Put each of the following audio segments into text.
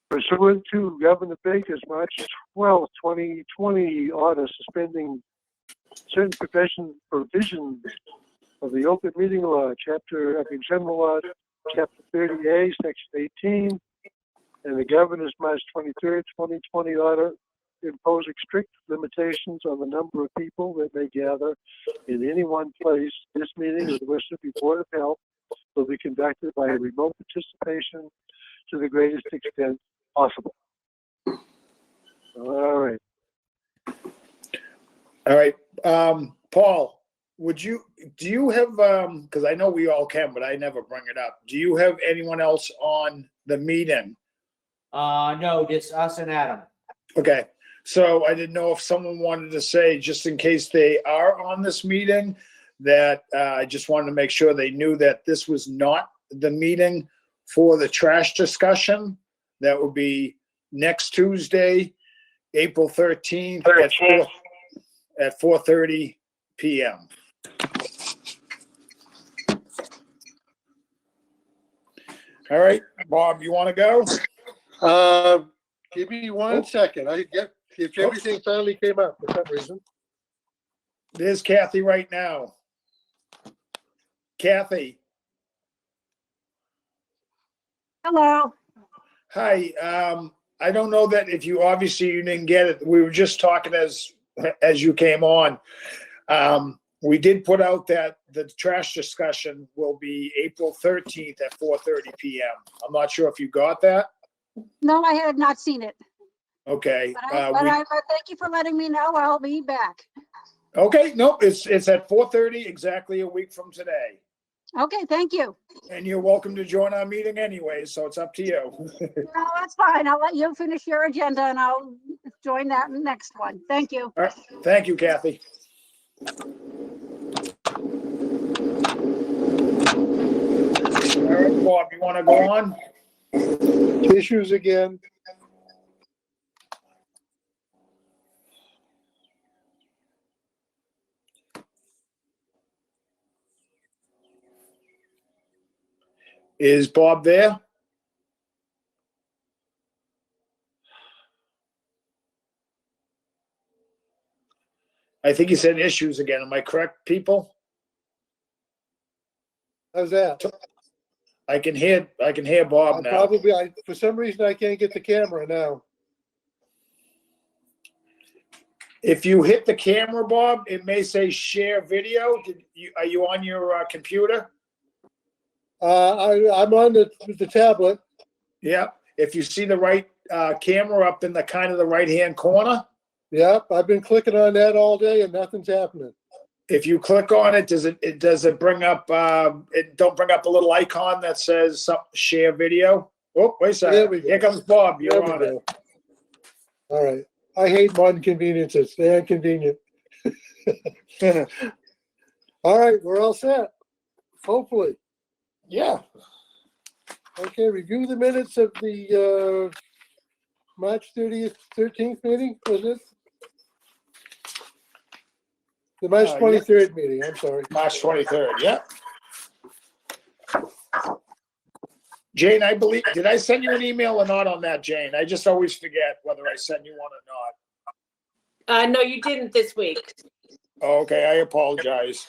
Pursuant to Governor Baker's March 12, 2020 order suspending certain provisions of the Open Meeting Law, General Law, Chapter 30A, Section 18, and the Governor's March 23, 2020 order imposing strict limitations on the number of people that may gather in any one place. This meeting of the Western Board of Health will be conducted by a remote participation to the greatest extent possible. All right. All right. Paul, do you have, because I know we all can, but I never bring it up. Do you have anyone else on the meeting? No, just us and Adam. Okay. So I didn't know if someone wanted to say, just in case they are on this meeting, that I just wanted to make sure they knew that this was not the meeting for the trash discussion. That would be next Tuesday, April 13th at 4:30 p.m. All right, Bob, you want to go? Give me one second. If everything finally came up for some reason. There's Kathy right now. Kathy. Hello. Hi. I don't know that if you didn't get it. We were just talking as you came on. We did put out that the trash discussion will be April 13th at 4:30 p.m. I'm not sure if you got that. No, I had not seen it. Okay. But thank you for letting me know. I'll be back. Okay. Nope. It's at 4:30, exactly a week from today. Okay, thank you. And you're welcome to join our meeting anyway, so it's up to you. No, that's fine. I'll let you finish your agenda and I'll join that next one. Thank you. All right. Thank you, Kathy. All right, Bob, you want to go on? Issues again. Is Bob there? I think he said issues again. Am I correct, people? How's that? I can hear Bob now. For some reason, I can't get the camera now. If you hit the camera, Bob, it may say share video. Are you on your computer? I'm on the tablet. Yeah. If you see the right camera up in the kind of the right-hand corner. Yep, I've been clicking on that all day and nothing's happening. If you click on it, does it bring up? It don't bring up a little icon that says share video. Oh, wait a second. Here comes Bob. You're on it. All right. I hate modern conveniences. They're inconvenient. All right, we're all set. Hopefully. Yeah. Okay, review the minutes of the March 13th meeting, was it? The March 23rd meeting, I'm sorry. March 23rd, yeah. Jane, I believe, did I send you an email or not on that, Jane? I just always forget whether I send you one or not. No, you didn't this week. Okay, I apologize.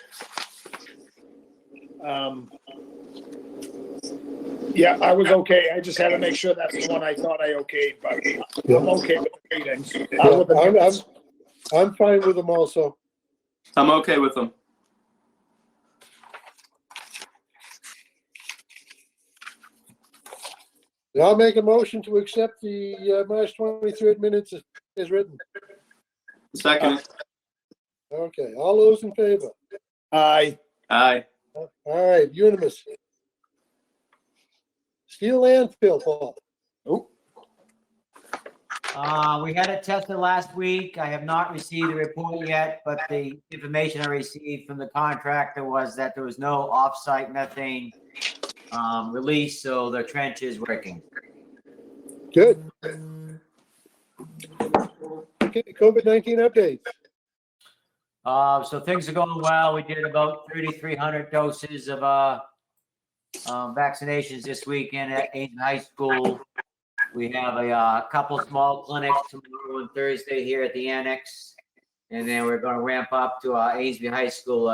Yeah, I was okay. I just had to make sure that's the one I thought I okayed, but I'm okay with the meetings. I'm fine with them also. I'm okay with them. I'll make a motion to accept the March 23rd minutes as written. Second. Okay, all those in favor? Aye. Aye. All right, unanimous. Steel landfill, Paul. Oh. We had it tested last week. I have not received the report yet, but the information I received from the contractor was that there was no off-site methane release, so the trench is working. Good. Okay, COVID-19 updates. So things are going well. We did about 3,300 doses of vaccinations this weekend at Aiton High School. We have a couple small clinics tomorrow and Thursday here at the annex. And then we're going to ramp up to Amesbury High School,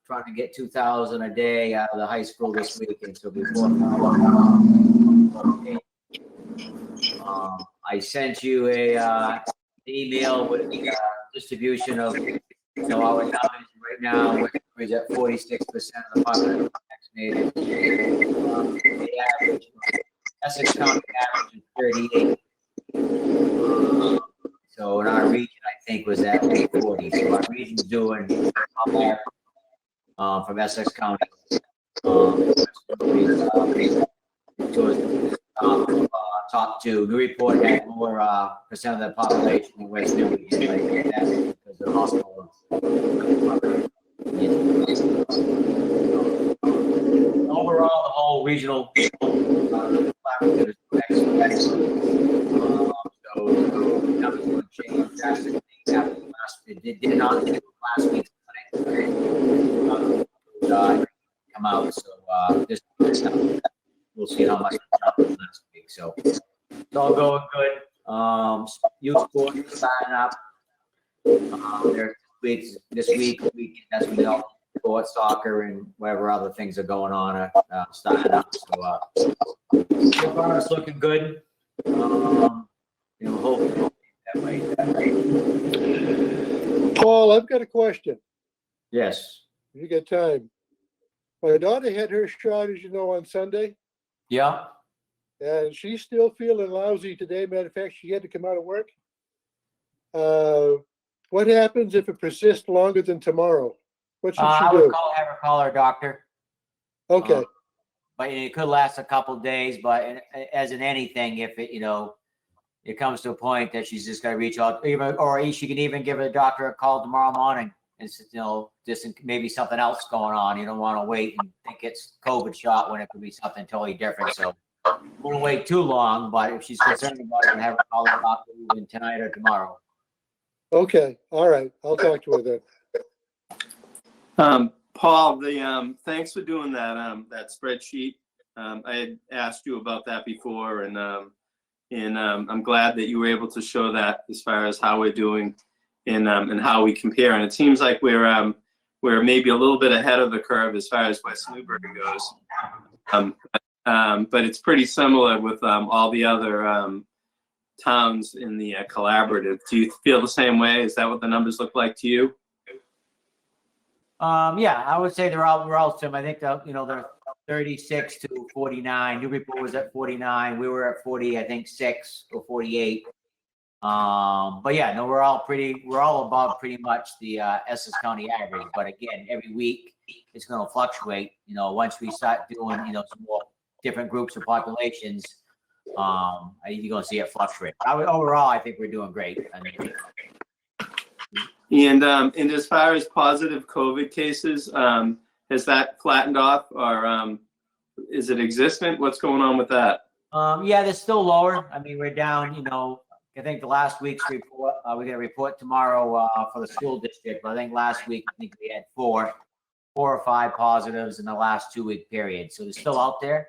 trying to get 2,000 a day out of the high school this weekend. So before I sent you a email with the distribution of our numbers right now, which is at 46% of the population vaccinated. The average, Essex County average is 38. So in our region, I think was at 40. So our region's doing up there from Essex County. Top two. Newburyport had more percent of the population in West Newbury, like that because of the hospital. Overall, the whole regional collaborative is excellent. So nothing's going to change drastically. It did not do last week's clinic. Come out. So this we'll see how much it jumped last week. So it's all going good. Youth sports signing up. This week, as we know, sports, soccer, and whatever other things are going on starting up. So far it's looking good. Hopefully that way. Paul, I've got a question. Yes. You got time? My daughter had her shot, as you know, on Sunday, Yeah. and she's still feeling lousy today. Matter of fact, she had to come out of work. What happens if it persists longer than tomorrow? What should she I do? would have her call her doctor. Okay. But it could last a couple of days. But as in anything, if it comes to a point that she's just got to reach out, or she can even give the doctor a call tomorrow morning and just maybe something else going on. You don't want to wait and think it's COVID shot when it could be something totally different. So won't wait too long. But if she's concerned about it, have her call the doctor even tonight or tomorrow. Okay. All right. I'll talk to her then. Paul, thanks for doing that spreadsheet. I had asked you about that before, and I'm glad that you were able to show that as far as how we're doing and how we compare. And it seems like we're maybe a little bit ahead of the curve as far as West Newbury goes. But it's pretty similar with all the other towns in the collaborative. Do you feel the same way? Is that what the numbers look like to you? Yeah, I would say we're all similar. I think they're 36 to 49. Newburyport was at 49. We were at 40, I think 6 or 48. But yeah, no, we're all above pretty much the Essex County average. But again, every week it's going to fluctuate. Once we start doing some more different groups of populations, you're going to see it fluctuate. Overall, I think we're doing great. I mean, and as far as positive COVID cases, has that flattened off, or is it existent? What's going on with that? Yeah, they're still lower. I mean, we're down, I think the last week's report, we're going to report tomorrow for the school district. But I think last week, we had four or five positives in the last 2-week period. So they're still out there.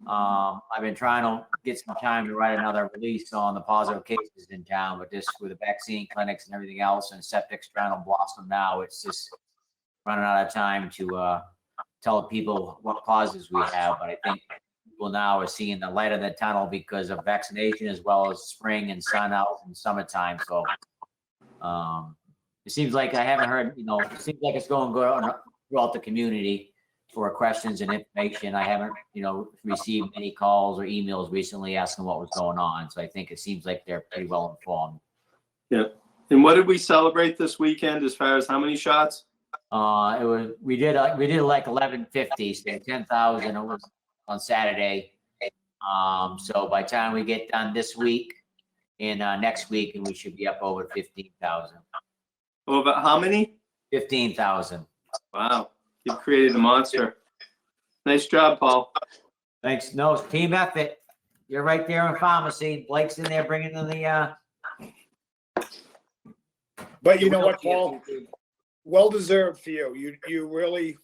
I've been trying to get some time to write another release on the positive cases in town, but just with the vaccine clinics and everything else and septic's trying to blossom now, it's just running out of time to tell people what causes we have. But I think people now are seeing the light of the tunnel because of vaccination as well as spring and sun out and summertime. So it seems like I haven't heard, it seems like it's going good throughout the community for questions and information. I haven't, received any calls or emails recently asking what was going on. So I think it seems like they're pretty well informed. Yeah. And what did we celebrate this weekend as far as how many shots? We did like 1150, so 10,000. It was on Saturday. So by the time we get done this week and next week, and we should be up over 15,000. Over how many? 15,000. Wow. You've created a monster. Nice job, Paul. Thanks. No, it's team effort. You're right there in pharmacy. Blake's in there bringing in the. But you know what, Paul? Well deserved for you. You really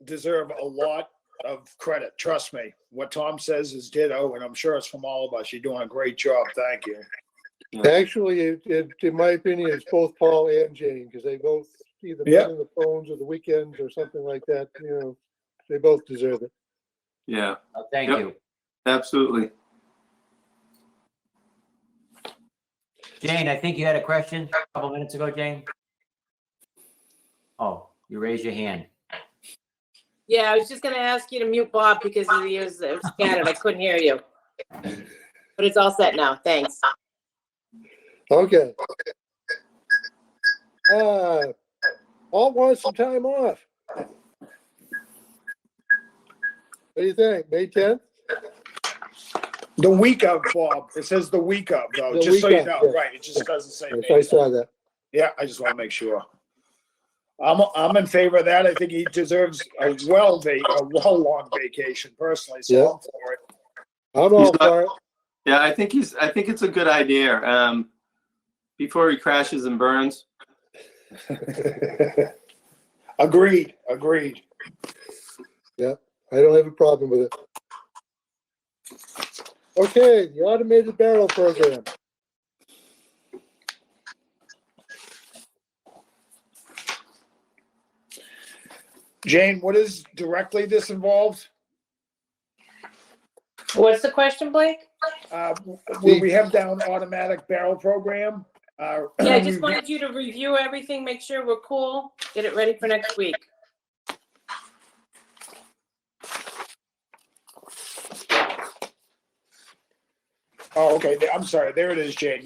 deserve a lot of credit. Trust me. What Tom says is ditto, and I'm sure it's from all of us. You're doing a great job. Thank you. Actually, in my opinion, it's both Paul and Jane, because they both either Yeah. been on the phones or the weekends or something like that, they both deserve it. Yeah, Thank Yep. you. absolutely. Jane, I think you had a question a couple minutes ago, Jane? Oh, you raised your hand. Yeah, I was just gonna ask you to mute Bob because he was scattered. I couldn't hear you. But it's all set now. Thanks. Okay. Paul wants some time off. What do you think? May 10th? The week of, Bob. It says the week of, though, The just so week you of, know. yeah. Right. It just doesn't say Yes, May. I saw that. Yeah, I just want to make sure. I'm in favor of that. I think he deserves a well long vacation personally. So Yeah. I'm for it. I'm all He's not- for it. Yeah, I think it's a good idea. Before he crashes and burns. Agreed. Yeah, I don't have a problem with it. Okay, the automated barrel program. Jane, what is directly this involved? What's the question, Blake? We have down automatic barrel program. Yeah, I just wanted you to review everything, make sure we're cool, get it ready for next week. Oh, okay. I'm sorry. There it is, Jane.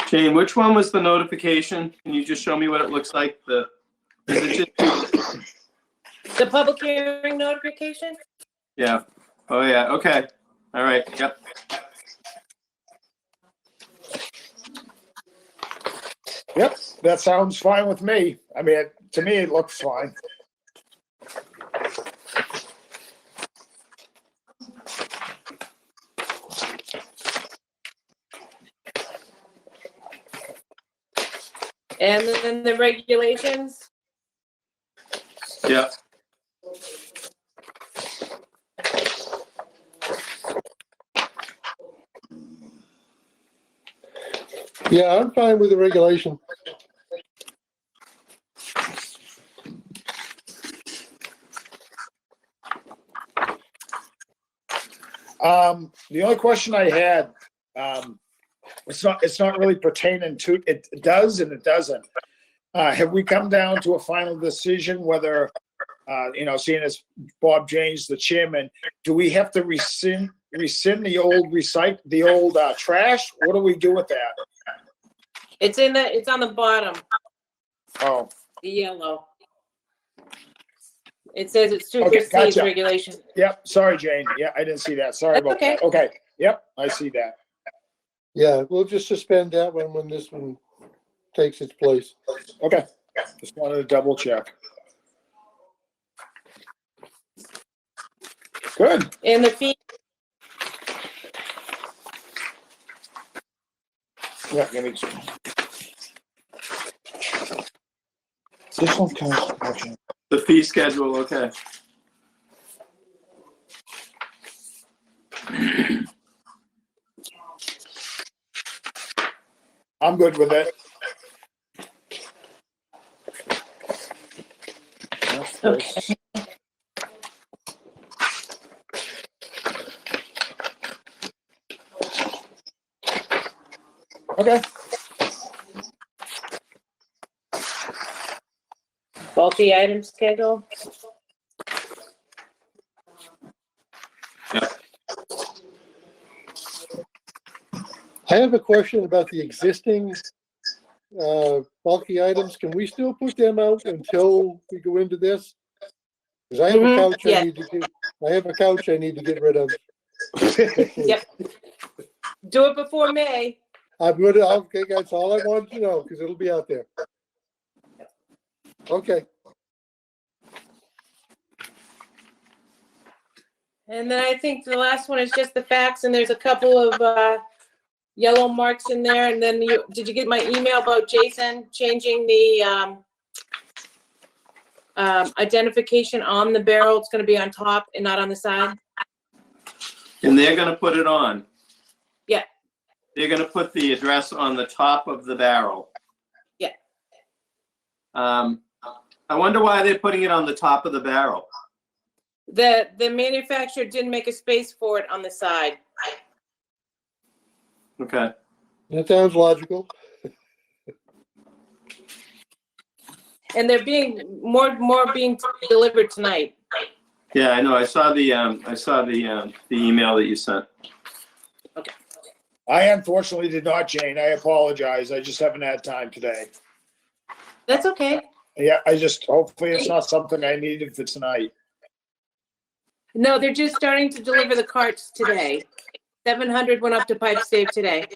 Jane, which one was the notification? Can you just show me what it looks like? Is it just, The public hearing notification? yeah. Oh, yeah. Okay. All right. Yep. Yep, that sounds fine with me. I mean, to me, it looks fine. And then the regulations? Yeah. Yeah, I'm fine with the regulation. The only question I had, it's not really pertaining to, it does and it doesn't. Have we come down to a final decision whether, seeing as Bob James, the chairman, do we have to rescind the old trash? What do we do with that? It's on the bottom, Oh, the yellow. It says it Okay, supersedes gotcha. regulation. yep. Sorry, Jane. Yeah, I didn't see that. Sorry That's about okay. that. Okay. Yep, I see that. Yeah, we'll just suspend that one when this one takes its place. Okay. Just wanted to double check. Good. And the fee, Yeah, give me two. This one comes. The fee schedule. Okay. I'm good with it. Okay. Okay. bulky item schedule. I have a question about the existing bulky items. Can we still put them out until we go into this? Because I have a Mhm, couch yeah. I have a couch I need to get rid of. Yep. Do it before May. I'm good. Okay, that's all I wanted to know, because it'll be out there. Okay. And then I think the last one is just the facts, and there's a couple of yellow marks in there. And then did you get my email about Jason changing the identification on the barrel? It's going to be on top and not on the side. And they're gonna put it on. Yeah. They're gonna put the address on the top of the barrel. Yeah. I wonder why they're putting it on the top of the barrel. The manufacturer didn't make a space for it on the side. Okay. That sounds logical. And they're being more being delivered tonight. Yeah, I know. I saw the email that you sent. I unfortunately did not, Jane. I apologize. I just haven't had time today. That's okay. Yeah, hopefully it's not something I needed for tonight. No, they're just starting to deliver the carts today. 700 went up to Pipe Save today.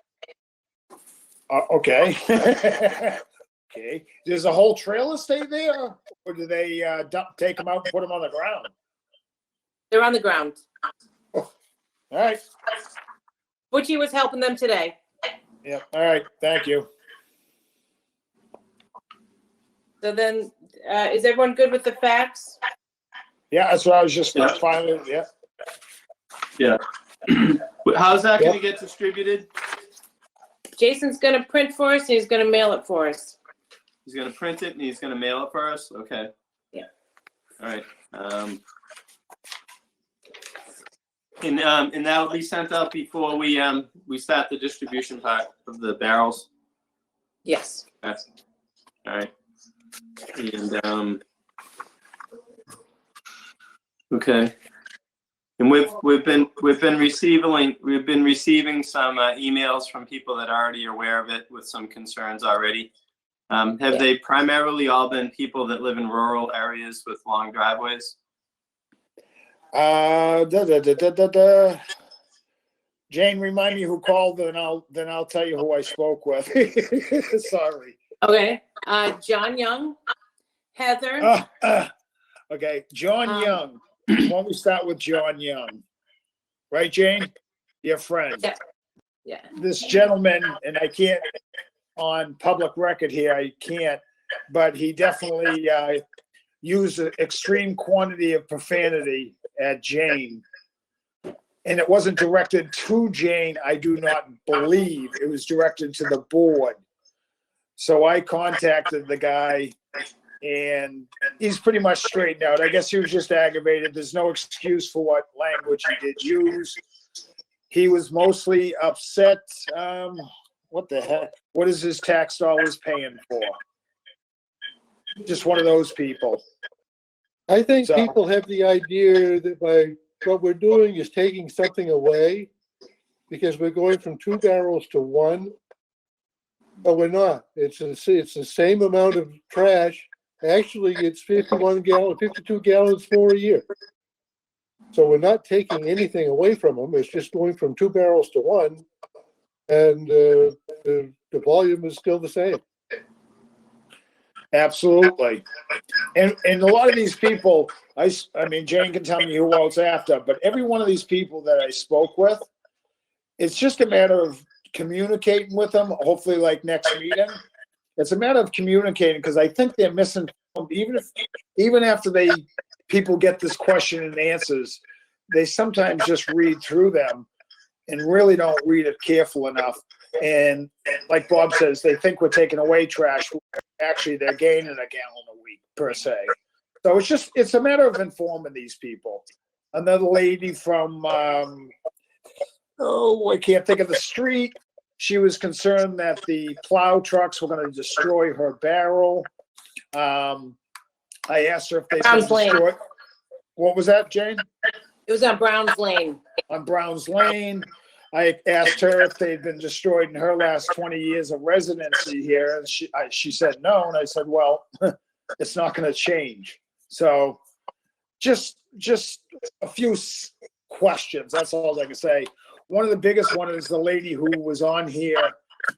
Okay. Okay. Does the whole trailer stay there, or do they take them out and put them on the ground? They're on the ground. All right. Butchie was helping them today. Yeah. All right. Thank you. So then, is everyone good with the facts? Yeah, that's what I was just Yeah. finally. Yeah. Yeah. How's that going to get distributed? Jason's gonna print for us and he's gonna mail it for us. He's going to print it and he's going to mail it for us? Okay. Yeah. All right. And that'll be sent out before we start the distribution part of the barrels? Yes. Okay. All right. And okay. And we've been receiving some emails from people that are already aware of it with some concerns already. Have they primarily all been people that live in rural areas with long driveways? Jane, remind me who called, then I'll tell you who I spoke with. Sorry. Okay. John Young, Heather. Okay, John Young. Why don't we start with John Young? Right, Jane? Your friend. Yeah. This gentleman, and I can't, on public record here, I can't, but he definitely used an extreme quantity of profanity at Jane. And it wasn't directed to Jane, I do not believe. It was directed to the board. So I contacted the guy, and he's pretty much straightened out. I guess he was just aggravated. There's no excuse for what language he did use. He was mostly upset. What the heck? What is his tax dollars paying for? Just one of those people. I think So- people have the idea that by what we're doing is taking something away because we're going from 2 barrels to 1. But we're not. It's the same amount of trash. Actually, it's 52 gallons more a year. So we're not taking anything away from them. It's just going from 2 barrels to 1. And the volume is still the same. Absolutely. And a lot of these people, I mean, Jane can tell me who else after, but every one of these people that I spoke with, it's just a matter of communicating with them, hopefully like next meeting. It's a matter of communicating because I think they're missing, even after people get this question and answers, they sometimes just read through them and really don't read it careful enough. And like Bob says, they think we're taking away trash. Actually, they're gaining a gallon a week per se. So it's a matter of informing these people. Another lady from, I can't think of the street. She was concerned that the plow trucks were going to destroy her barrel. I asked her if they Brown's Lane. destroyed. What was that, Jane? It was on Brown's Lane. On Brown's Lane. I asked her if they'd been destroyed in her last 20 years of residency here, and she said no. And I said, well, it's not going to change. So just a few questions. That's all I can say. One of the biggest one is the lady who was on here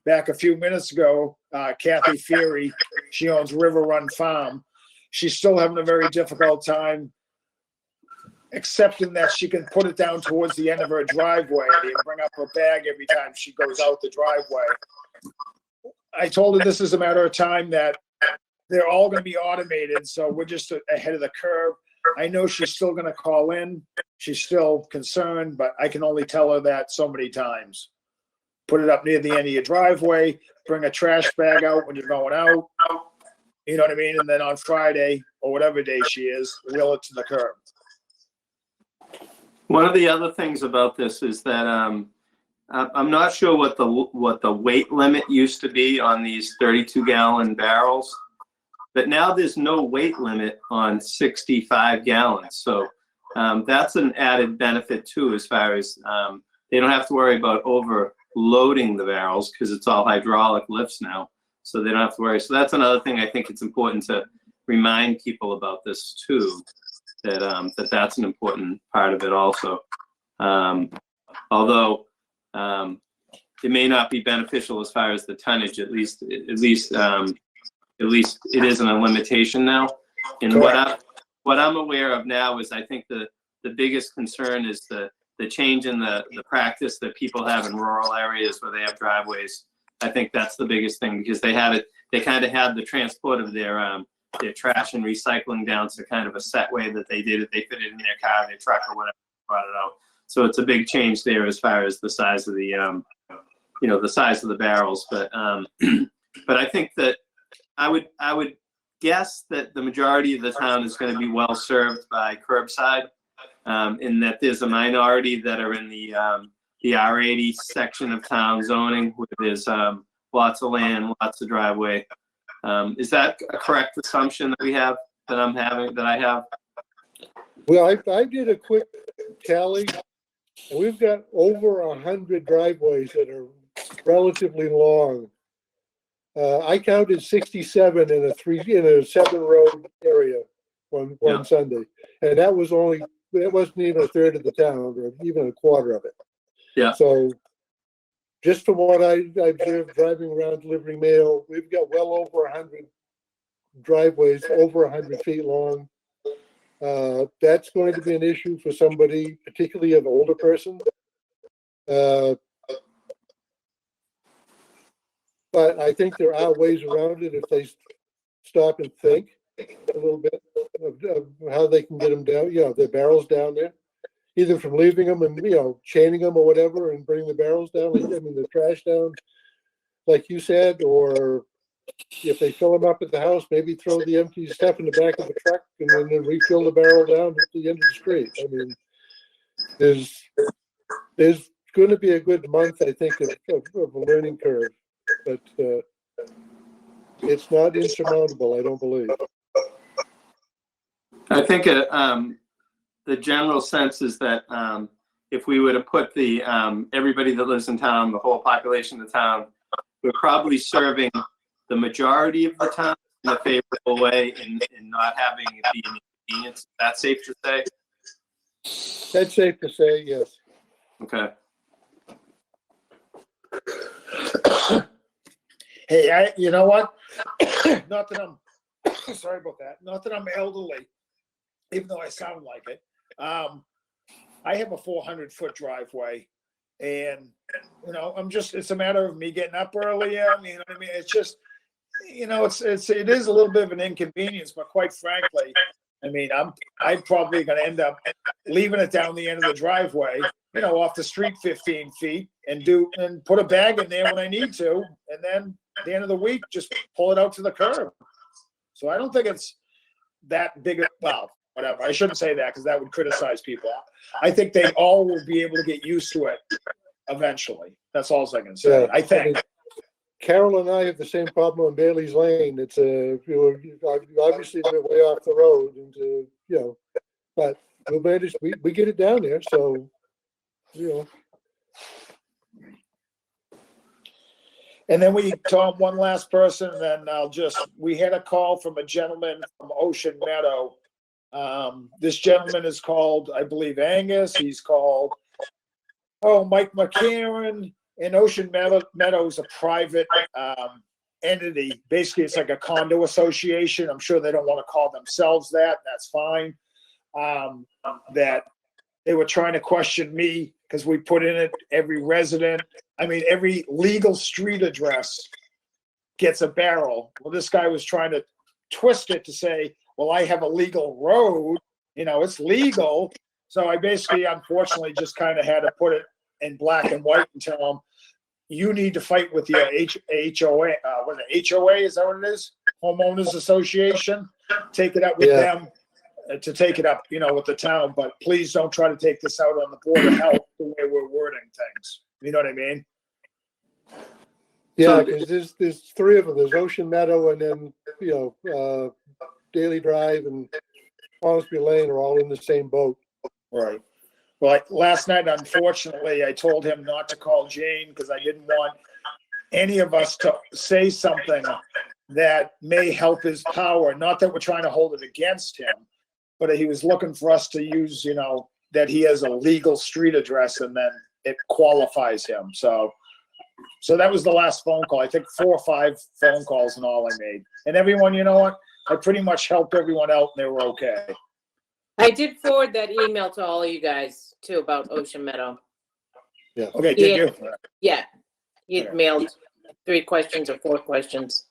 back a few minutes ago, Kathy Feary. She owns River Run Farm. She's still having a very difficult time accepting that she can put it down towards the end of her driveway and bring up her bag every time she goes out the driveway. I told her this is a matter of time, that they're all going to be automated, so we're just ahead of the curve. I know she's still going to call in. She's still concerned, but I can only tell her that so many times. Put it up near the end of your driveway, bring a trash bag out when you're going out. You know what I mean? And then on Friday, or whatever day she is, wheel it to the curb. One of the other things about this is that I'm not sure what the weight limit used to be on these 32-gallon barrels, but now there's no weight limit on 65 gallons. So that's an added benefit too, as far as they don't have to worry about overloading the barrels because it's all hydraulic lifts now. So they don't have to worry. So that's another thing I think it's important to remind people about this too, that that's an important part of it also. Although it may not be beneficial as far as the tonnage, at least it isn't a limitation now. And what I'm aware of now is I think the biggest concern is the change in the practice that people have in rural areas where they have driveways. I think that's the biggest thing, because they kind of had the transport of their trash and recycling down to kind of a set way that they did it. They fit it in their car, their truck, or whatever, brought it out. So it's a big change there as far as the size of the, the size of the barrels. But I think that I would guess that the majority of the town is going to be well served by curbside, in that there's a minority that are in the R80 section of town zoning, where there's lots of land, lots of driveway. Is that a correct assumption that I have? Well, I did a quick tally, and we've got over 100 driveways that are relatively long. I counted 67 in a 7-road area one Sunday, and it wasn't even a third of the town, or even a quarter of it. Yeah. So just from what I observed driving around delivering mail, we've got well over 100 driveways, over 100 feet long. That's going to be an issue for somebody, particularly an older person. But I think there are ways around it if they stop and think a little bit of how they can get them down, their barrels down there, either from leaving them and, chaining them or whatever and bring the barrels down, the trash down, like you said, or if they fill them up at the house, maybe throw the empty stuff in the back of the truck and then refill the barrel down at the end of the street. I mean, there's going to be a good month, I think, of a learning curve, but it's not insurmountable, I don't believe. I think the general sense is that if we were to put the everybody that lives in town, the whole population of the town, we're probably serving the majority of the town in a favorable way and not having it be an inconvenience. Is that safe to say? That's safe to say, yes. Okay. Hey, you know what? Not that I'm sorry about that. Not that I'm elderly, even though I sound like it. I have a 400-foot driveway, and it's a matter of me getting up earlier. It's just, it is a little bit of an inconvenience, but quite frankly, I'm probably going to end up leaving it down the end of the driveway, off the street 15 feet, and put a bag in there when I need to, and then at the end of the week, just pull it out to the curb. So I don't think it's that big. Well, whatever. I shouldn't say that because that would criticize people. I think they all will be able to get used to it eventually. That's all I can say. Yeah, I think. Carol and I have the same problem on Bailey's Lane. It's obviously they're way off the road, and but we'll manage. We get it down there, so And then we talk one last person, and then we had a call from a gentleman from Ocean Meadow. This gentleman is called, I believe, Angus. He's called, Mike McCarron. And Ocean Meadow is a private entity. Basically, it's like a condo association. I'm sure they don't want to call themselves that. That's fine. that they were trying to question me because we put in it every every legal street address gets a barrel. Well, this guy was trying to twist it to say, well, I have a legal road, it's legal. So I basically, unfortunately, just kind of had to put it in black and white and tell them, you need to fight with your HOA. HOA, is that what it is? Homeowners Association. Take it up with them to take it up, with the town. But please don't try to take this out on the Board of Health the way we're wording things. You know what I mean? Yeah, because there's three of them. There's Ocean Meadow, and then Daily Drive and Hornsby Lane are all in the same boat. Right. Well, last night, unfortunately, I told him not to call Jane because I didn't want any of us to say something that may help his power. Not that we're trying to hold it against him, but he was looking for us to use, that he has a legal street address and then it qualifies him. So that was the last phone call. I think 4 or 5 phone calls and all I made. And everyone, you know what? I pretty much helped everyone out and they were okay. I did forward that email to all of you guys too about Ocean Meadow. Yeah. Okay, did you? Yeah, he had mailed 3 questions or 4 questions.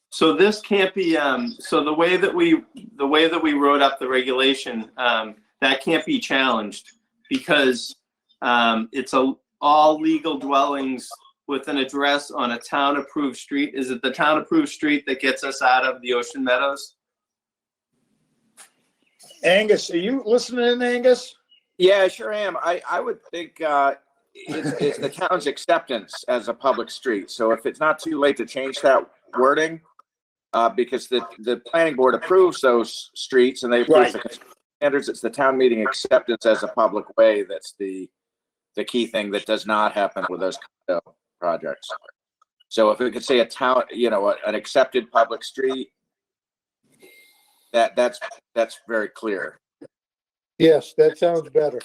So this can't be, so the way that we wrote up the regulation, that can't be challenged because it's all legal dwellings with an address on a town-approved street. Is it the town-approved street that gets us out of the Ocean Meadows? Angus, are you listening, Angus? Yeah, I sure am. I would think it's the town's acceptance as a public street. So if it's not too late to change that wording, because the planning board approves those streets and they approve the standards, it's the town meeting acceptance as a public way that's the key thing that does not happen with those condo projects. So if we could say a town, an accepted public street, that's very clear. Yes, that sounds better.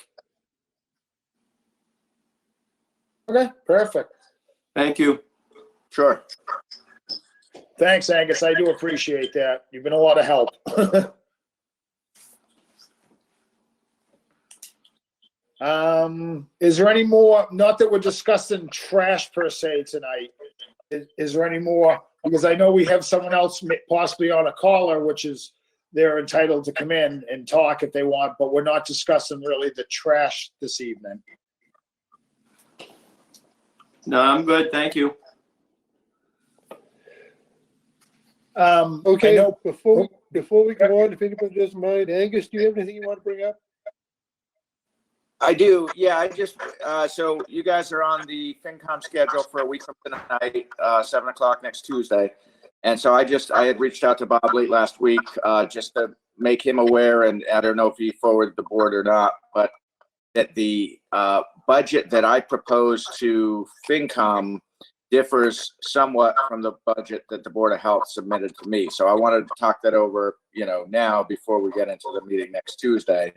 Okay, perfect. Thank you. Sure. Thanks, Angus. I do appreciate that. You've been a lot of help. Is there any more, not that we're discussing trash per se tonight, is there any more? Because I know we have someone else possibly on a caller, which is they're entitled to come in and talk if they want, but we're not discussing really the trash this evening. No, I'm good. Thank you. Okay, before we go on, if anybody doesn't mind, Angus, do you have anything you want to bring up? I do. Yeah, I just, so you guys are on the FinCom schedule for a week from tonight, 7 o'clock next Tuesday. And so I had reached out to Bob late last week, just to make him aware, and I don't know if he forwarded the board or not, but that the budget that I proposed to FinCom differs somewhat from the budget that the Board of Health submitted to me. So I wanted to talk that over, now before we get into the meeting next Tuesday.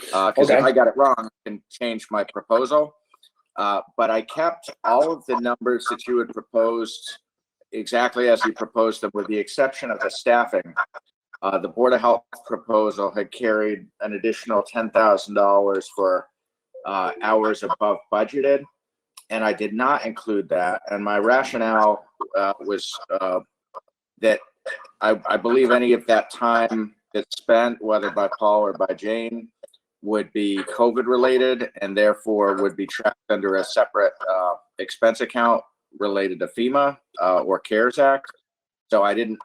Because if I got it wrong, I can change my proposal. But I kept all of the numbers that you had proposed exactly as you proposed them, with the exception of the staffing. The Board of Health proposal had carried an additional $10,000 for hours above budgeted, and I did not include that. And my rationale was that I believe any of that time that's spent, whether by Paul or by Jane, would be COVID related and therefore would be tracked under a separate expense account related to FEMA or CARES Act. So I didn't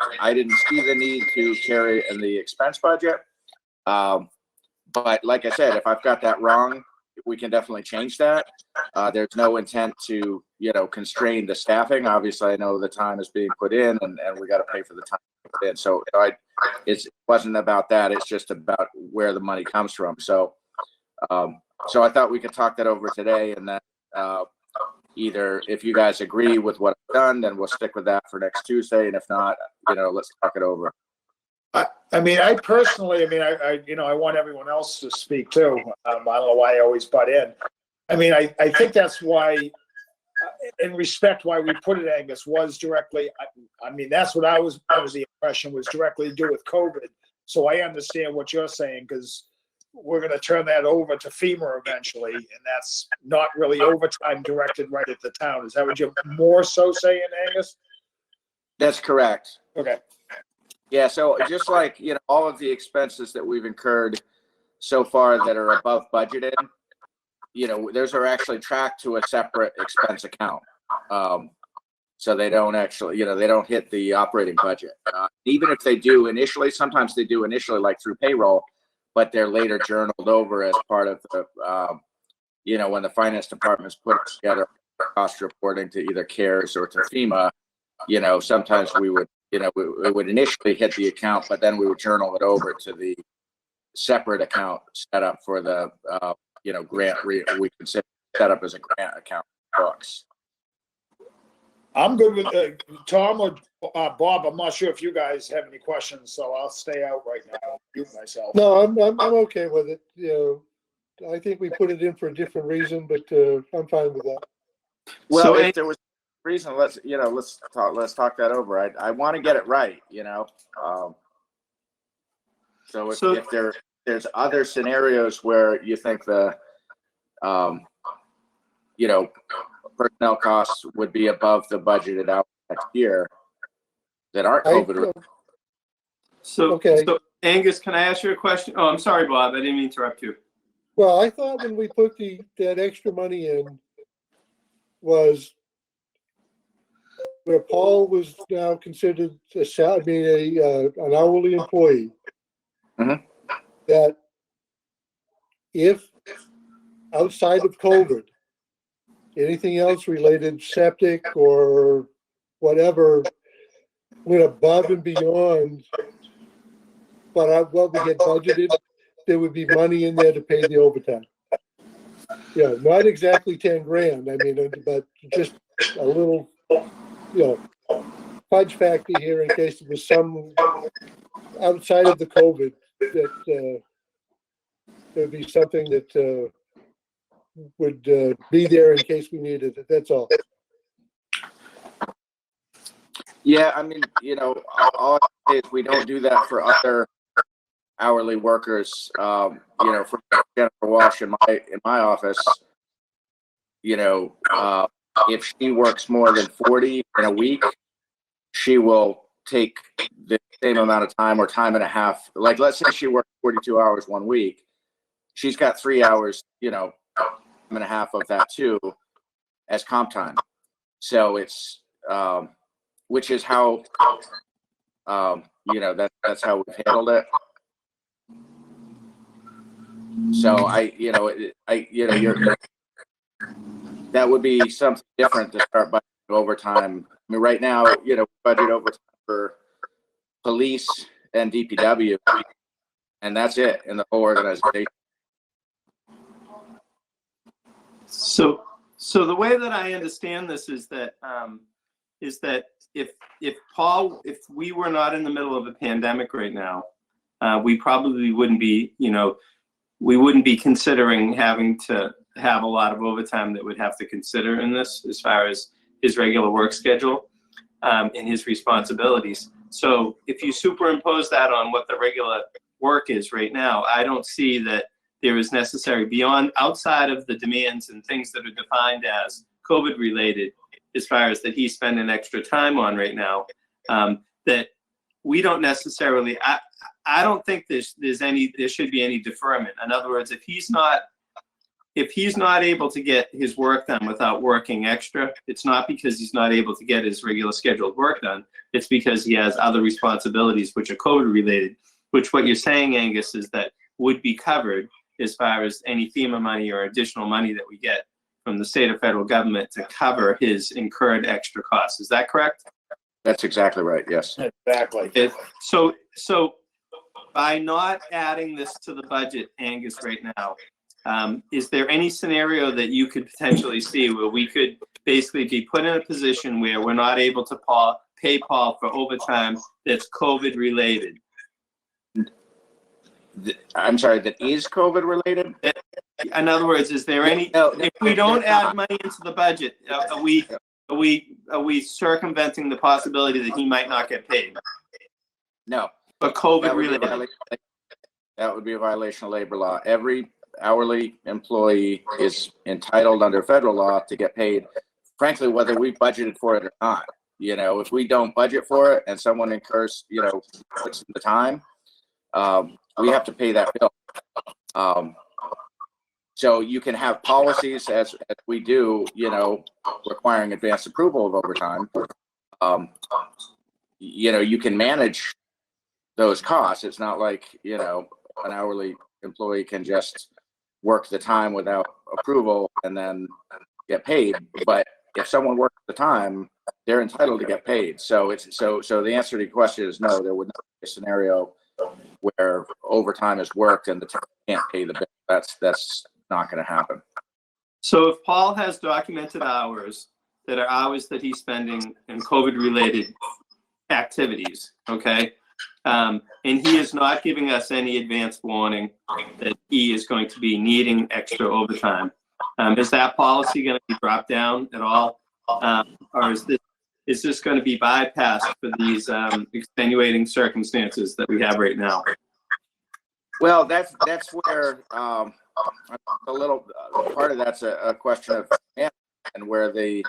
see the need to carry in the expense budget. But like I said, if I've got that wrong, we can definitely change that. There's no intent to, constrain the staffing. Obviously, I know the time is being put in and we got to pay for the time put in. So it wasn't about that. It's just about where the money comes from. So I thought we could talk that over today, and then either if you guys agree with what I've done, then we'll stick with that for next Tuesday. And if not, let's talk it over. I personally, I want everyone else to speak too. I don't know why I always butt in. I think that's why, in respect why we put it, Angus, was directly, that's what I was the impression was directly to do with COVID. So I understand what you're saying, because we're gonna turn that over to FEMA eventually, and that's not really overtime directed right at the town. Is that what you're more so saying, Angus? That's correct. Okay. Yeah, so just like, all of the expenses that we've incurred so far that are above budgeted, those are actually tracked to a separate expense account. So they don't actually, they don't hit the operating budget. Even if they do initially, sometimes they do initially like through payroll, but they're later journaled over as part of the, when the finance department's put together cost reporting to either CARES or to FEMA, sometimes we would, it would initially hit the account, but then we would journal it over to the separate account set up for the, grant, we consider set up as a grant account books. I'm good with Tom or Bob. I'm not sure if you guys have any questions, so I'll stay out right now. Mute myself. No, I'm okay with it. I think we put it in for a different reason, but I'm fine with that. Well, So, if there was a reason, let's talk that over. I want to get it right, So if there's other scenarios where you think the, personnel costs would be above the budgeted out next year that aren't COVID. Okay. So Angus, can I ask you a question? Oh, I'm sorry, Bob. I didn't mean to interrupt you. Well, I thought when we put that extra money in was where Paul was now considered an hourly employee. Mhm. That if outside of COVID, anything else related, septic or whatever, went above and beyond what we had budgeted, there would be money in there to pay the overtime. Yeah, not exactly 10 grand. I mean, but just a little, fudge factor here in case there was some outside of the COVID that there'd be something that would be there in case we needed it. That's all. Yeah, I mean, all I say is we don't do that for other hourly workers. For Jennifer Walsh in my office, if she works more than 40 in a week, she will take the same amount of time or time and a half. Like, let's say she worked 42 hours one week. She's got 3 hours, time and a half of that too as comp time. So it's, which is how, that's how we've handled it. So that would be something different to start budgeting overtime. I mean, right now, budget overtime for police and DPW, and that's it in the whole organization. So the way that I understand this is that if we were not in the middle of a pandemic right now, we probably wouldn't be, we wouldn't be considering having to have a lot of overtime that we'd have to consider in this as far as his regular work schedule and his responsibilities. So if you superimpose that on what the regular work is right now, I don't see that there is necessary outside of the demands and things that are defined as COVID related, as far as that he's spending extra time on right now, that we don't necessarily, I don't think there should be any deferment. In other words, if he's not able to get his work done without working extra, it's not because he's not able to get his regular scheduled work done. It's because he has other responsibilities which are COVID related, which what you're saying, Angus, is that would be covered as far as any FEMA money or additional money that we get from the state or federal government to cover his incurred extra costs. Is that correct? That's exactly right. Yes. Exactly. So by not adding this to the budget, Angus, right now, is there any scenario that you could potentially see where we could basically be put in a position where we're not able to pay Paul for overtime that's COVID related? I'm sorry, that is COVID related? In other words, is there any, if we don't add money into the budget, are we circumventing the possibility that he might not get paid? No. But COVID related? That would be a violation of labor law. Every hourly employee is entitled under federal law to get paid, frankly, whether we budgeted for it or not. You know, if we don't budget for it and someone incurs, you know, puts in the time, we have to pay that bill. So you can have policies as we do, you know, requiring advance approval of overtime. You know, you can manage those costs. It's not like, you know, an hourly employee can just work the time without approval and then get paid. But if someone works the time, they're entitled to get paid. So it's so the answer to your question is no, there would not be a scenario where overtime is worked and the town can't pay the bill. That's not going to happen. So if Paul has documented hours that are hours that he's spending in COVID-related activities, okay, and he is not giving us any advance warning that he is going to be needing extra overtime, is that policy going to be dropped down at all, or is this going to be bypassed for these extenuating circumstances that we have right now? Well, that's where a little part of that's a question of management, and where the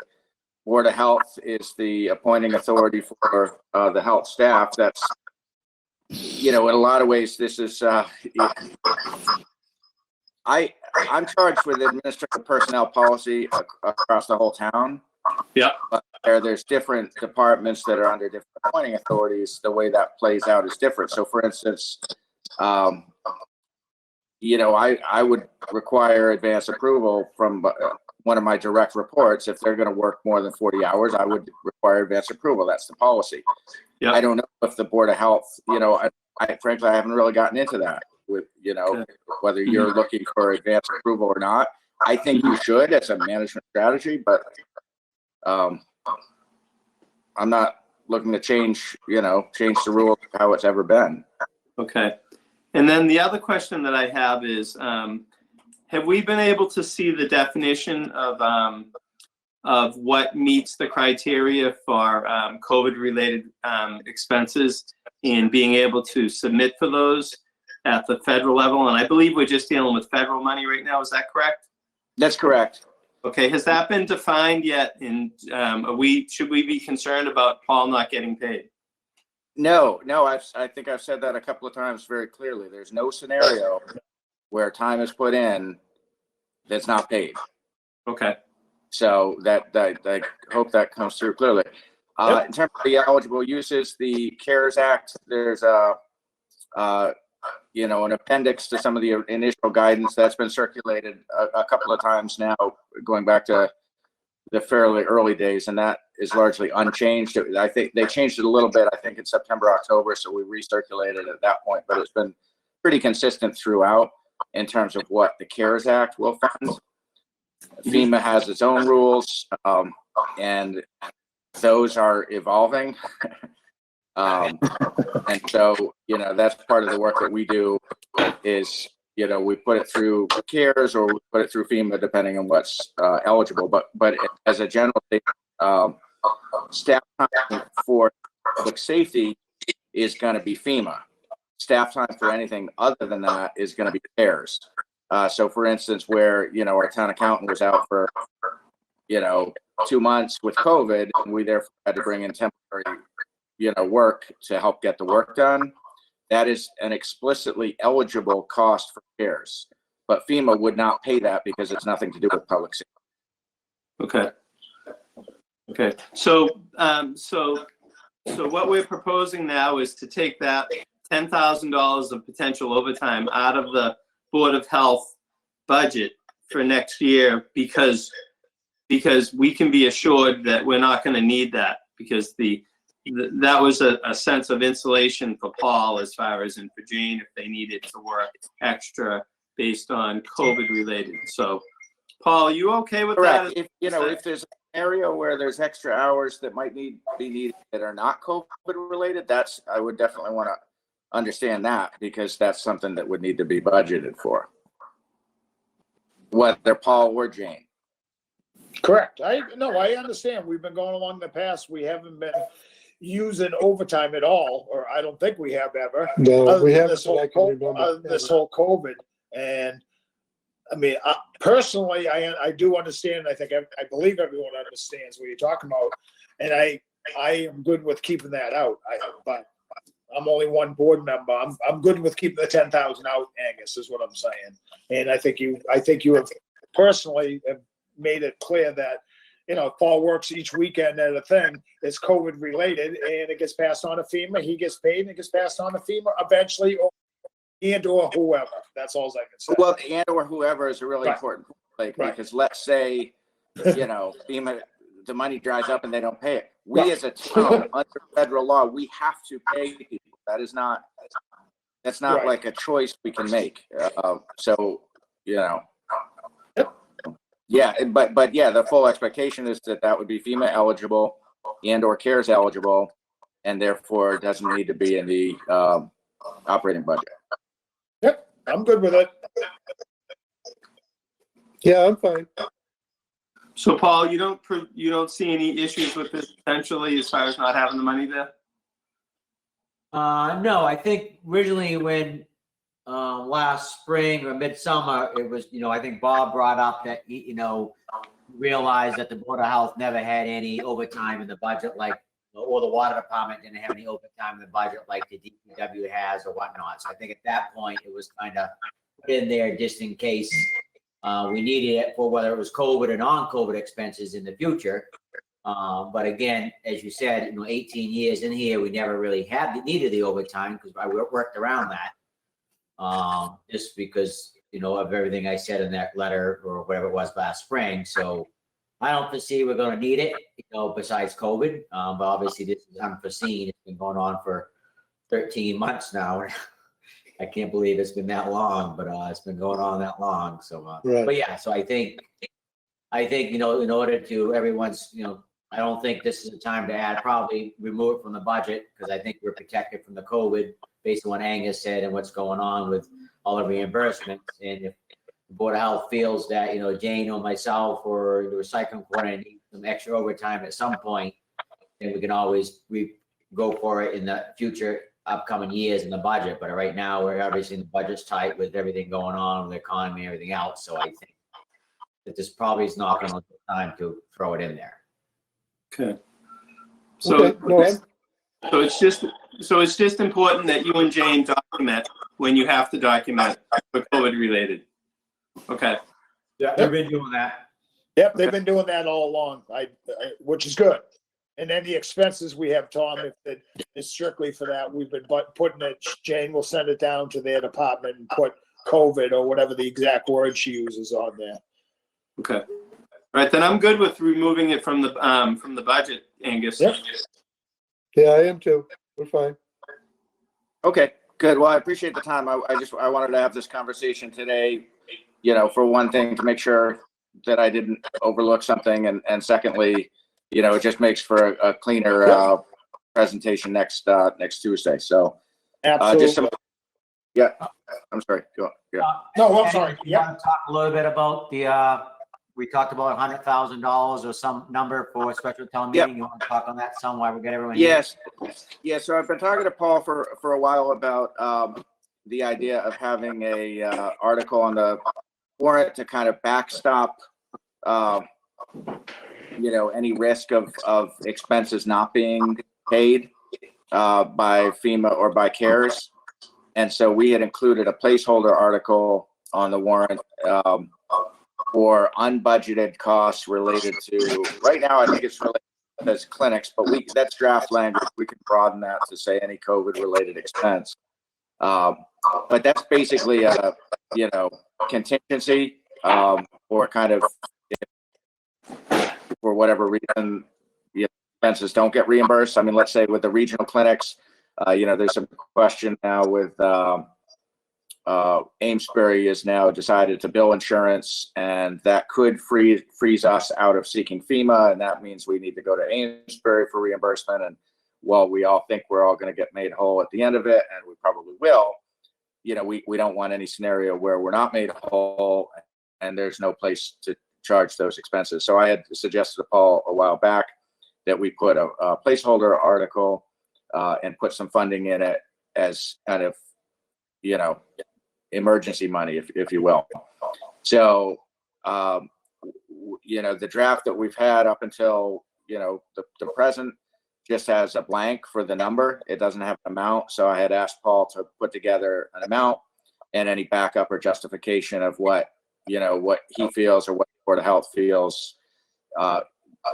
Board of Health is the appointing authority for the health staff. That's, you know, in a lot of ways, this is I'm charged with administrative personnel policy across the whole town. Yeah. But there's different departments that are under different appointing authorities. The way that plays out is different. So, for instance, you know, I would require advance approval from one of my direct reports. If they're going to work more than 40 hours, I would require advance approval. That's the policy. Yeah. I don't know if the Board of Health, you know, I frankly, I haven't really gotten into that with, you know, whether you're looking for advance approval or not. I think you should as a management strategy, but I'm not looking to change the rules of how it's ever been. Okay. And then the other question that I have is, have we been able to see the definition of what meets the criteria for COVID-related expenses and being able to submit for those at the federal level? And I believe we're just dealing with federal money right now. Is that correct? That's correct. Okay. Has that been defined yet? And should we be concerned about Paul not getting paid? No. I think I've said that a couple of times very clearly. There's no scenario where time is put in that's not paid. Okay. So that I hope that comes through clearly. Yep. In terms of the eligible uses, the CARES Act, there's you know, an appendix to some of the initial guidance that's been circulated a couple of times now, going back to the fairly early days, and that is largely unchanged. I think they changed it a little bit, I think in September, October, so we recirculated at that point, but it's been pretty consistent throughout in terms of what the CARES Act will fund. FEMA has its own rules, and those are evolving. And so, you know, that's part of the work that we do is, you know, we put it through CARES or we put it through FEMA, depending on what's eligible. But as a general thing, staff time for public safety is going to be FEMA. Staff time for anything other than that is going to be CARES. So, for instance, where, you know, our town accountant was out for, you know, 2 months with COVID, and we therefore had to bring in temporary, you know, work to help get the work done. That is an explicitly eligible cost for CARES, but FEMA would not pay that because it's nothing to do with public safety. Okay. So what we're proposing now is to take that $10,000 of potential overtime out of the Board of Health budget for next year because we can be assured that we're not going to need that, because that was a sense of insulation for Paul as far as, and for Jane if they needed to work extra based on COVID related. So Paul, you okay with Correct. that? If there's an area where there's extra hours that might be needed that are not COVID related, I would definitely want to understand that, because that's something that would need to be budgeted for, whether Paul or Jane. Correct. I understand. We've been going along the past. We haven't been, using overtime at all, or I don't think we have ever. No, other we than haven't, this whole that I can co- remember. this whole COVID. And I mean, personally, I do understand. I think I believe everyone understands what you're talking about, and I am good with keeping that out. But I'm only one board member. I'm good with keeping the 10,000 out, Angus, is what I'm saying. And I think you have personally have made it clear that, you know, Paul works each weekend at a thing that's COVID related, and it gets passed on to FEMA. He gets paid, and it gets passed on to FEMA eventually, or whoever. That's all I can say. Well, and or whoever is a really Right. important point, like, Right. because let's say, you know, FEMA, the money dries up and they don't pay it. We Right. as a town, under federal law, we have to pay people. That's not Right. like a choice we can make. So, you know. Yep. Yeah, but yeah, the full expectation is that would be FEMA eligible and or CARES eligible, and therefore doesn't need to be in the operating budget. Yep, I'm good with it. Yeah, I'm fine. So Paul, you don't see any issues with this potentially as far as not having the money there? No, I think originally when last spring or midsummer, it was, I think Bob brought up that, realized that the Board of Health never had any overtime in the budget, like, or the water department didn't have any overtime in the budget like the DPW has or whatnot. So I think at that point, it was kind of put in there just in case we needed it for whether it was COVID or non-COVID expenses in the future. But again, as you said, 18 years in here, we never really needed the overtime because I worked around that. Just because, of everything I said in that letter or whatever it was last spring. So I don't foresee we're going to need it, besides COVID. But obviously this is unforeseen. It's been going on for 13 months now. I can't believe it's been that long, but it's been going on that long. So, Right. But yeah, so I think, in order to everyone's, I don't think this is the time to probably remove it from the budget because I think we're protected from the COVID based on what Angus said and what's going on with all the reimbursements. And if the Board of Health feels that, Jane or myself or the recycling coordinator need some extra overtime at some point, then we can always go for it in the future upcoming years in the budget. But right now, we're obviously the budget's tight with everything going on with the economy and everything else. So I think that this probably is not going to be time to throw it in there. Okay. So, Okay, no, so it's just important that you and Jane document when you have to document for COVID related. Okay. Yeah, we've been doing that. Yep, they've been doing that all along, which is good. And then the expenses we have, Tom, if it is strictly for that, we've been putting it, Jane will send it down to their department and put COVID or whatever the exact word she uses on there. Okay. All right, then I'm good with removing it from the budget, Angus. Yep. Yeah, I am too. We're fine. Okay, good. Well, I appreciate the time. I wanted to have this conversation today, for one thing, to make sure that I didn't overlook something. And secondly, it just makes for a cleaner presentation next Tuesday. So Absolutely. yeah, I'm sorry. Go on. Yeah. No, I'm sorry. You want to talk a little bit about we talked about $100,000 or some number for a special town meeting. Yep. You want to talk on that some while we get everyone here? Yes. Yeah. So I've been talking to Paul for a while about the idea of having a article on the warrant to kind of backstop, any risk of expenses not being paid by FEMA or by CARES. And so we had included a placeholder article on the warrant for unbudgeted costs related to, right now, I think it's related to clinics, but that's draft language. We can broaden that to say any COVID related expense. But that's basically a, contingency or kind of, for whatever reason, the expenses don't get reimbursed. I mean, let's say with the regional clinics, there's some question now with Amesbury is now decided to bill insurance, and that could freeze us out of seeking FEMA, and that means we need to go to Amesbury for reimbursement. And while we all think we're all going to get made whole at the end of it, and we probably will, we don't want any scenario where we're not made whole and there's no place to charge those expenses. So I had suggested to Paul a while back that we put a placeholder article and put some funding in it as kind of, you know, emergency money, if you will. So, you know, the draft that we've had up until, you know, the present just has a blank for the number. It doesn't have an amount. So I had asked Paul to put together an amount and any backup or justification of what, you know, what he feels or what the Board of Health feels,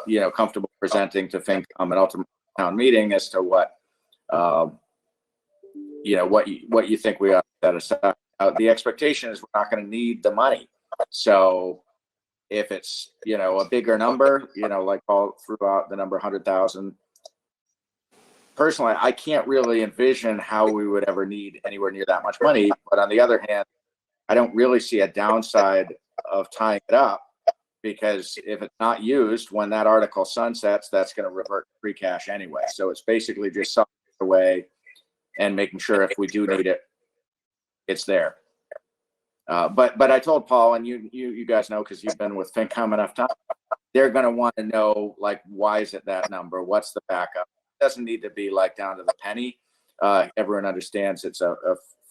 you know, comfortable presenting to FinCom and ultimately town meeting as to what, you know, what you think we ought to set aside. The expectation is we're not going to need the money. So if it's, you know, a bigger number, you know, like Paul threw out the number 100,000. Personally, I can't really envision how we would ever need anywhere near that much money. But on the other hand, I don't really see a downside of tying it up, because if it's not used, when that article sunsets, that's going to revert to free cash anyway. So it's basically just something away and making sure if we do need it, it's there. But I told Paul, and you guys know, because you've been with FinCom enough time, they're going to want to know, like, why is it that number? What's the backup? It doesn't need to be like down to the penny. Everyone understands it's a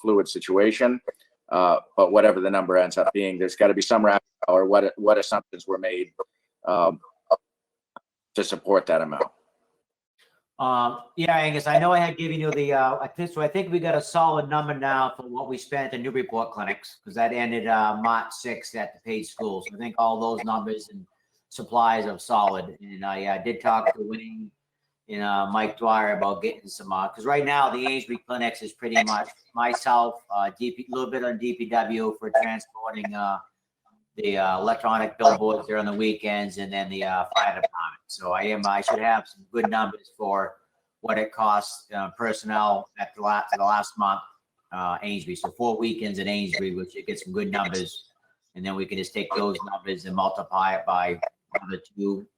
fluid situation. But whatever the number ends up being, there's got to be some rationale or what assumptions were made to support that amount. Yeah, Angus, I know I had given you the, I think we got a solid number now for what we spent at Newbury Port clinics, because that ended March 6th at the paid schools. I think all those numbers and supplies are solid. And I did talk to Winning and Mike Dwyer about getting some, because right now the Amesbury clinics is pretty much myself, a little bit on DPW for transporting the electronic billboards there on the weekends, and then the fire department. So I should have some good numbers for what it costs personnel at the last month, Amesbury. So 4 weekends at Amesbury, which you get some good numbers, and then we can just take those numbers and multiply it by another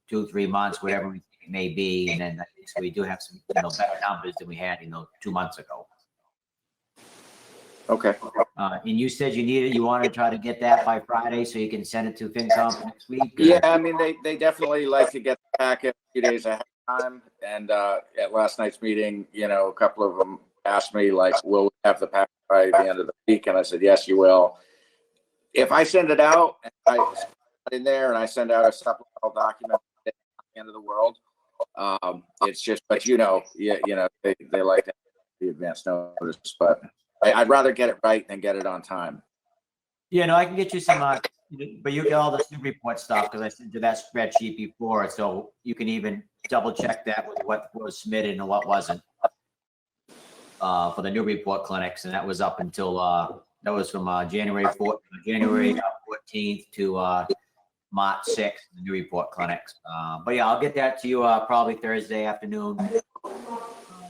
3 months, whatever we think it may be, and then so we do have some better numbers than we had 2 months ago. Okay. And you said you want to try to get that by Friday so you can send it to FinCom next week? Or? Yeah, I mean, they definitely like to get the packet a few days ahead of time. And at last night's meeting, you know, a couple of them asked me, like, will we have the packet by the end of the week? And I said, yes, you will. If I send it out, and I put in there and I send out a supplemental document at the end of the world, it's just, but you know, they like to have the advance notice, but I'd rather get it right than get it on time. Yeah, no, I can get you some, but you get all the Newbury Port stuff because I sent you that spreadsheet before, so you can even double check that with what was submitted and what wasn't for the Newbury Port clinics, and that was up until that was from January 14th to March 6th, the Newbury Port clinics. But yeah, I'll get that to you probably Thursday afternoon.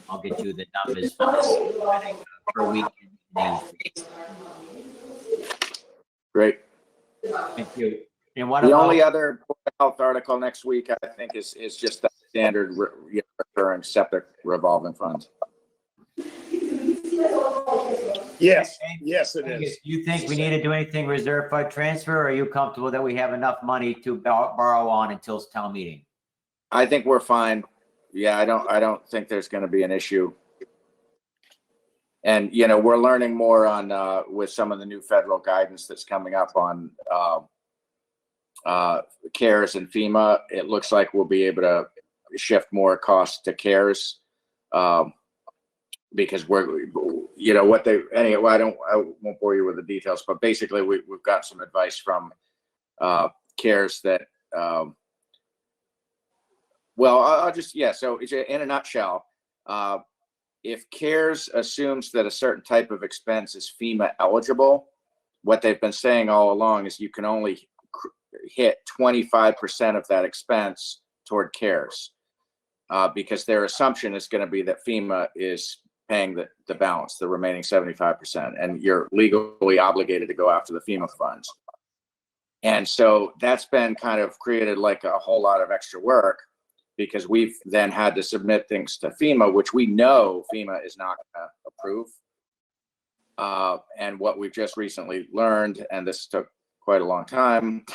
I'll get you the numbers per week. Great. Thank you. And what The about, only other Board of Health article next week, I think, is just the standard recurring septic revolving fund. Yes, it is. do you think we need to do anything reserve fund transfer, or are you comfortable that we have enough money to borrow on until town meeting? I think we're fine. Yeah, I don't think there's going to be an issue. And, you know, we're learning more on with some of the new federal guidance that's coming up on CARES and FEMA. It looks like we'll be able to shift more costs to CARES because we're, you know, I won't bore you with the details, but basically we've got some advice from CARES that, well, I'll just, so in a nutshell, if CARES assumes that a certain type of expense is FEMA eligible, what they've been saying all along is you can only hit 25% of that expense toward CARES because their assumption is going to be that FEMA is paying the balance, the remaining 75%, and you're legally obligated to go after the FEMA funds. And so that's been kind of created like a whole lot of extra work, because we've then had to submit things to FEMA, which we know FEMA is not going to approve. And what we've just recently learned, and this took quite a long time,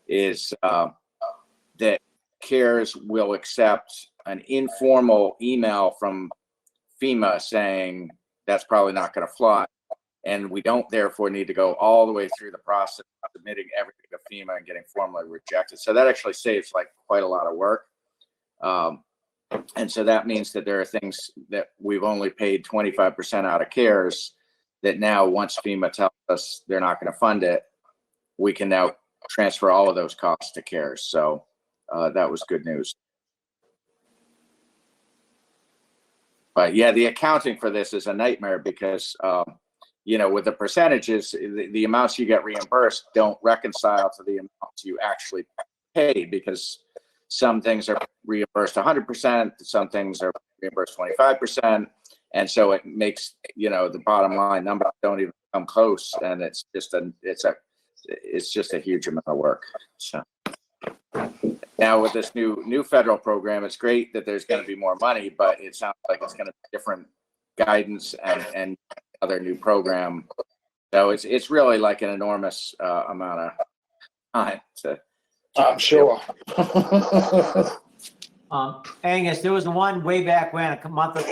is that CARES will accept an informal email from FEMA saying that's probably not going to fly. And we don't therefore need to go all the way through the process of submitting everything to FEMA and getting formally rejected. So that actually saves like quite a lot of work. And so that means that there are things that we've only paid 25% out of CARES that now once FEMA tells us they're not going to fund it, we can now transfer all of those costs to CARES. So that was good news. But yeah, the accounting for this is a nightmare because, you know, with the percentages, the amounts you get reimbursed don't reconcile to the amounts you actually pay because some things are reimbursed 100%, some things are reimbursed 25%. And so it makes, you know, the bottom line numbers don't even come close. And it's just a huge amount of work. So now with this new federal program, it's great that there's going to be more money, but it sounds like it's going to be different guidance and other new program. So it's really like an enormous amount of time to. I'm sure. Angus, there was the one way back when, a month ago,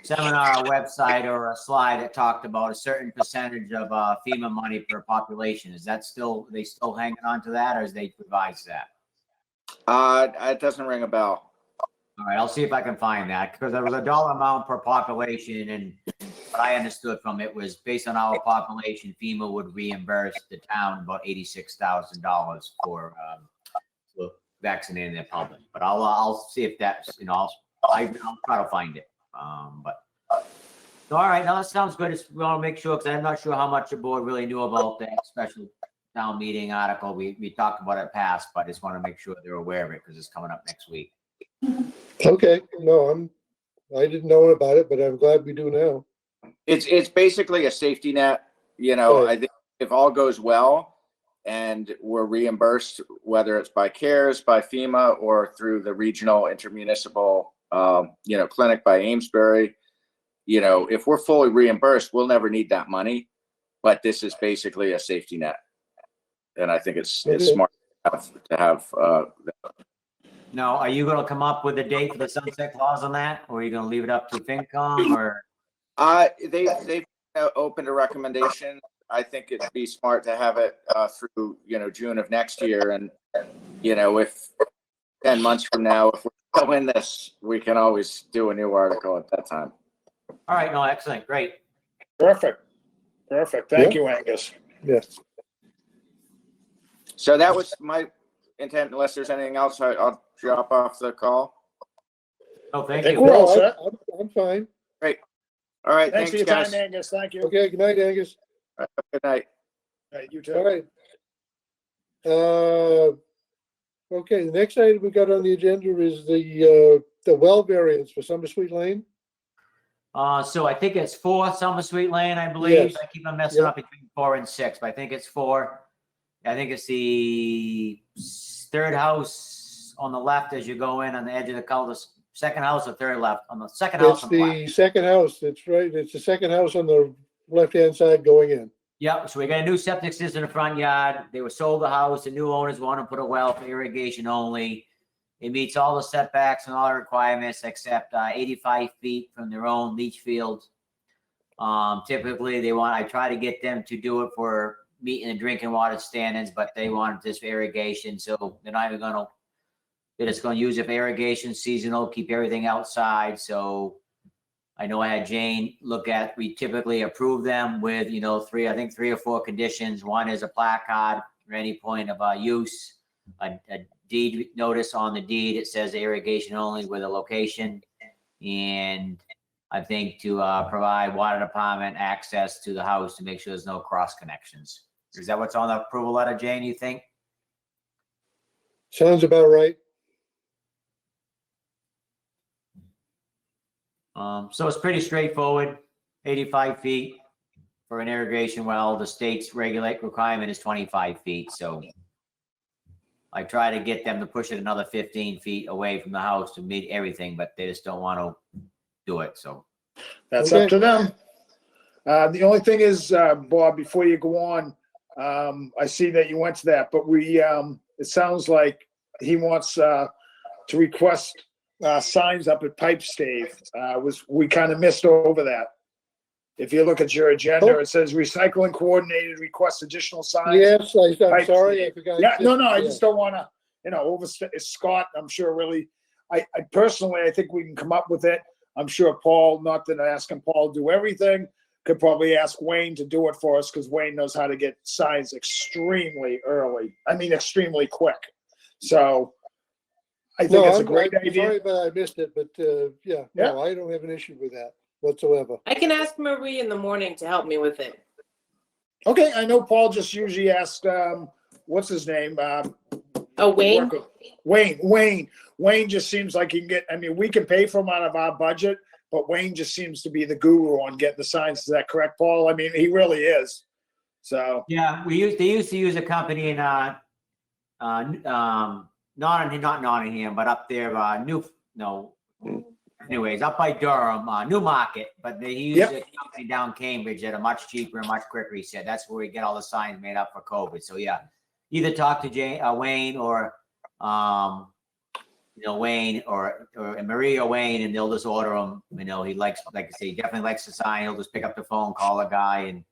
seminar website or a slide that talked about a certain percentage of FEMA money per population. Is that still, they still hanging on to that, or has they revised that? It doesn't ring a bell. All right, I'll see if I can find that, because there was a dollar amount per population, and what I understood from it was based on our population, FEMA would reimburse the town about $86,000 for vaccinating their public. But I'll see if that's, you know, I'll try to find it. But so, all right, now that sounds good. We want to make sure, because I'm not sure how much the board really knew about that special town meeting article. We talked about it past, but I just want to make sure they're aware of it because it's coming up next week. Okay, no, I didn't know about it, but I'm glad we do now. It's basically a safety net. You know, Right. I think if all goes well and we're reimbursed, whether it's by CARES, by FEMA, or through the regional intermunicipal, you know, clinic by Amesbury, you know, if we're fully reimbursed, we'll never need that money. But this is basically a safety net, and I think it's Okay. smart to have. Now, are you going to come up with a date for the sunset clause on that, or are you going to leave it up to FinCom, or? They've opened a recommendation. I think it'd be smart to have it through, you know, June of next year. And, you know, if 10 months from now, if we still in this, we can always do a new article at that time. All right, no, excellent, great. Perfect. Thank you, Angus. Yes. So that was my intent. Unless there's anything else, I'll drop off the call. Oh, thank Thank you. We're all No, set. I'm fine. All right. Thanks Thanks, for your guys. time, Angus. Thank you. Okay, good night, Angus. Good night. You All too. right. Okay, the next item we got on the agenda is the well variance for Summer Sweet Lane. So I think it's 4 Summer Sweet Lane, I believe. Yes. I keep on messing Yep. up between 4 and 6, but I think it's 4. I think it's the third house on the left as you go in on the edge of the cul-de-sac. Second house or third left? On the second house It's on the left. the second house, that's right. It's the second house on the left-hand side going in. Yep, so we got a new septic system in the front yard. They were sold the house. The new owners want to put a well for irrigation only. It meets all the setbacks and all the requirements except 85 feet from their own leach field. Typically, I try to get them to do it for meeting the drinking water standards, but they wanted this for irrigation, so they're not even gonna, they're just gonna use it for irrigation, seasonal, keep everything outside. So I know I had Jane look at, we typically approve them with, you know, 3 or 4 conditions. One is a placard for any point of use, a deed notice on the deed. It says irrigation only with a location. And I think to provide water department access to the house to make sure there's no cross connections. Is that what's on the approval letter, Jane, you think? Sounds about right. So it's pretty straightforward, 85 feet for an irrigation well. The state's requirement is 25 feet. So I try to get them to push it another 15 feet away from the house to meet everything, but they just don't want to do it. So That's Okay. up to them. The only thing is, Bob, before you go on, I see that you went to that, but it sounds like he wants to request signs up at Pipe Stave. We kind of missed over that. If you look at your agenda, it says recycling coordinated requests additional signs. Yes, I'm Pipe sorry, Stave. I forgot. Yeah, no, I Yeah. just don't want to, overstay. Scott, I'm sure really, I personally, I think we can come up with it. I'm sure Paul, not that I'm asking Paul to do everything, could probably ask Wayne to do it for us because Wayne knows how to get signs extremely extremely quick. So I think it's a great I'm idea. sorry, but I missed it, but no, I don't have an issue with that whatsoever. I can ask Marie in the morning to help me with it. Okay, I know Paul just usually asks, what's his name? Oh, Wayne? Wayne just seems like he can get, we can pay for him out of our budget, but Wayne just seems to be the guru on getting the signs. Is that correct, Paul? He really is. So. Yeah, they used to use a company in not Nottingham, but up there, anyways, up by Durham, Newmarket, but they use a company down Cambridge at a much cheaper and much quicker. He said that's where we get all the signs made up for COVID. So yeah, either talk to Wayne or Wayne or Marie or Wayne, and they'll just order them. He likes, like I say, he definitely likes the sign. He'll just pick up the phone, call a guy, and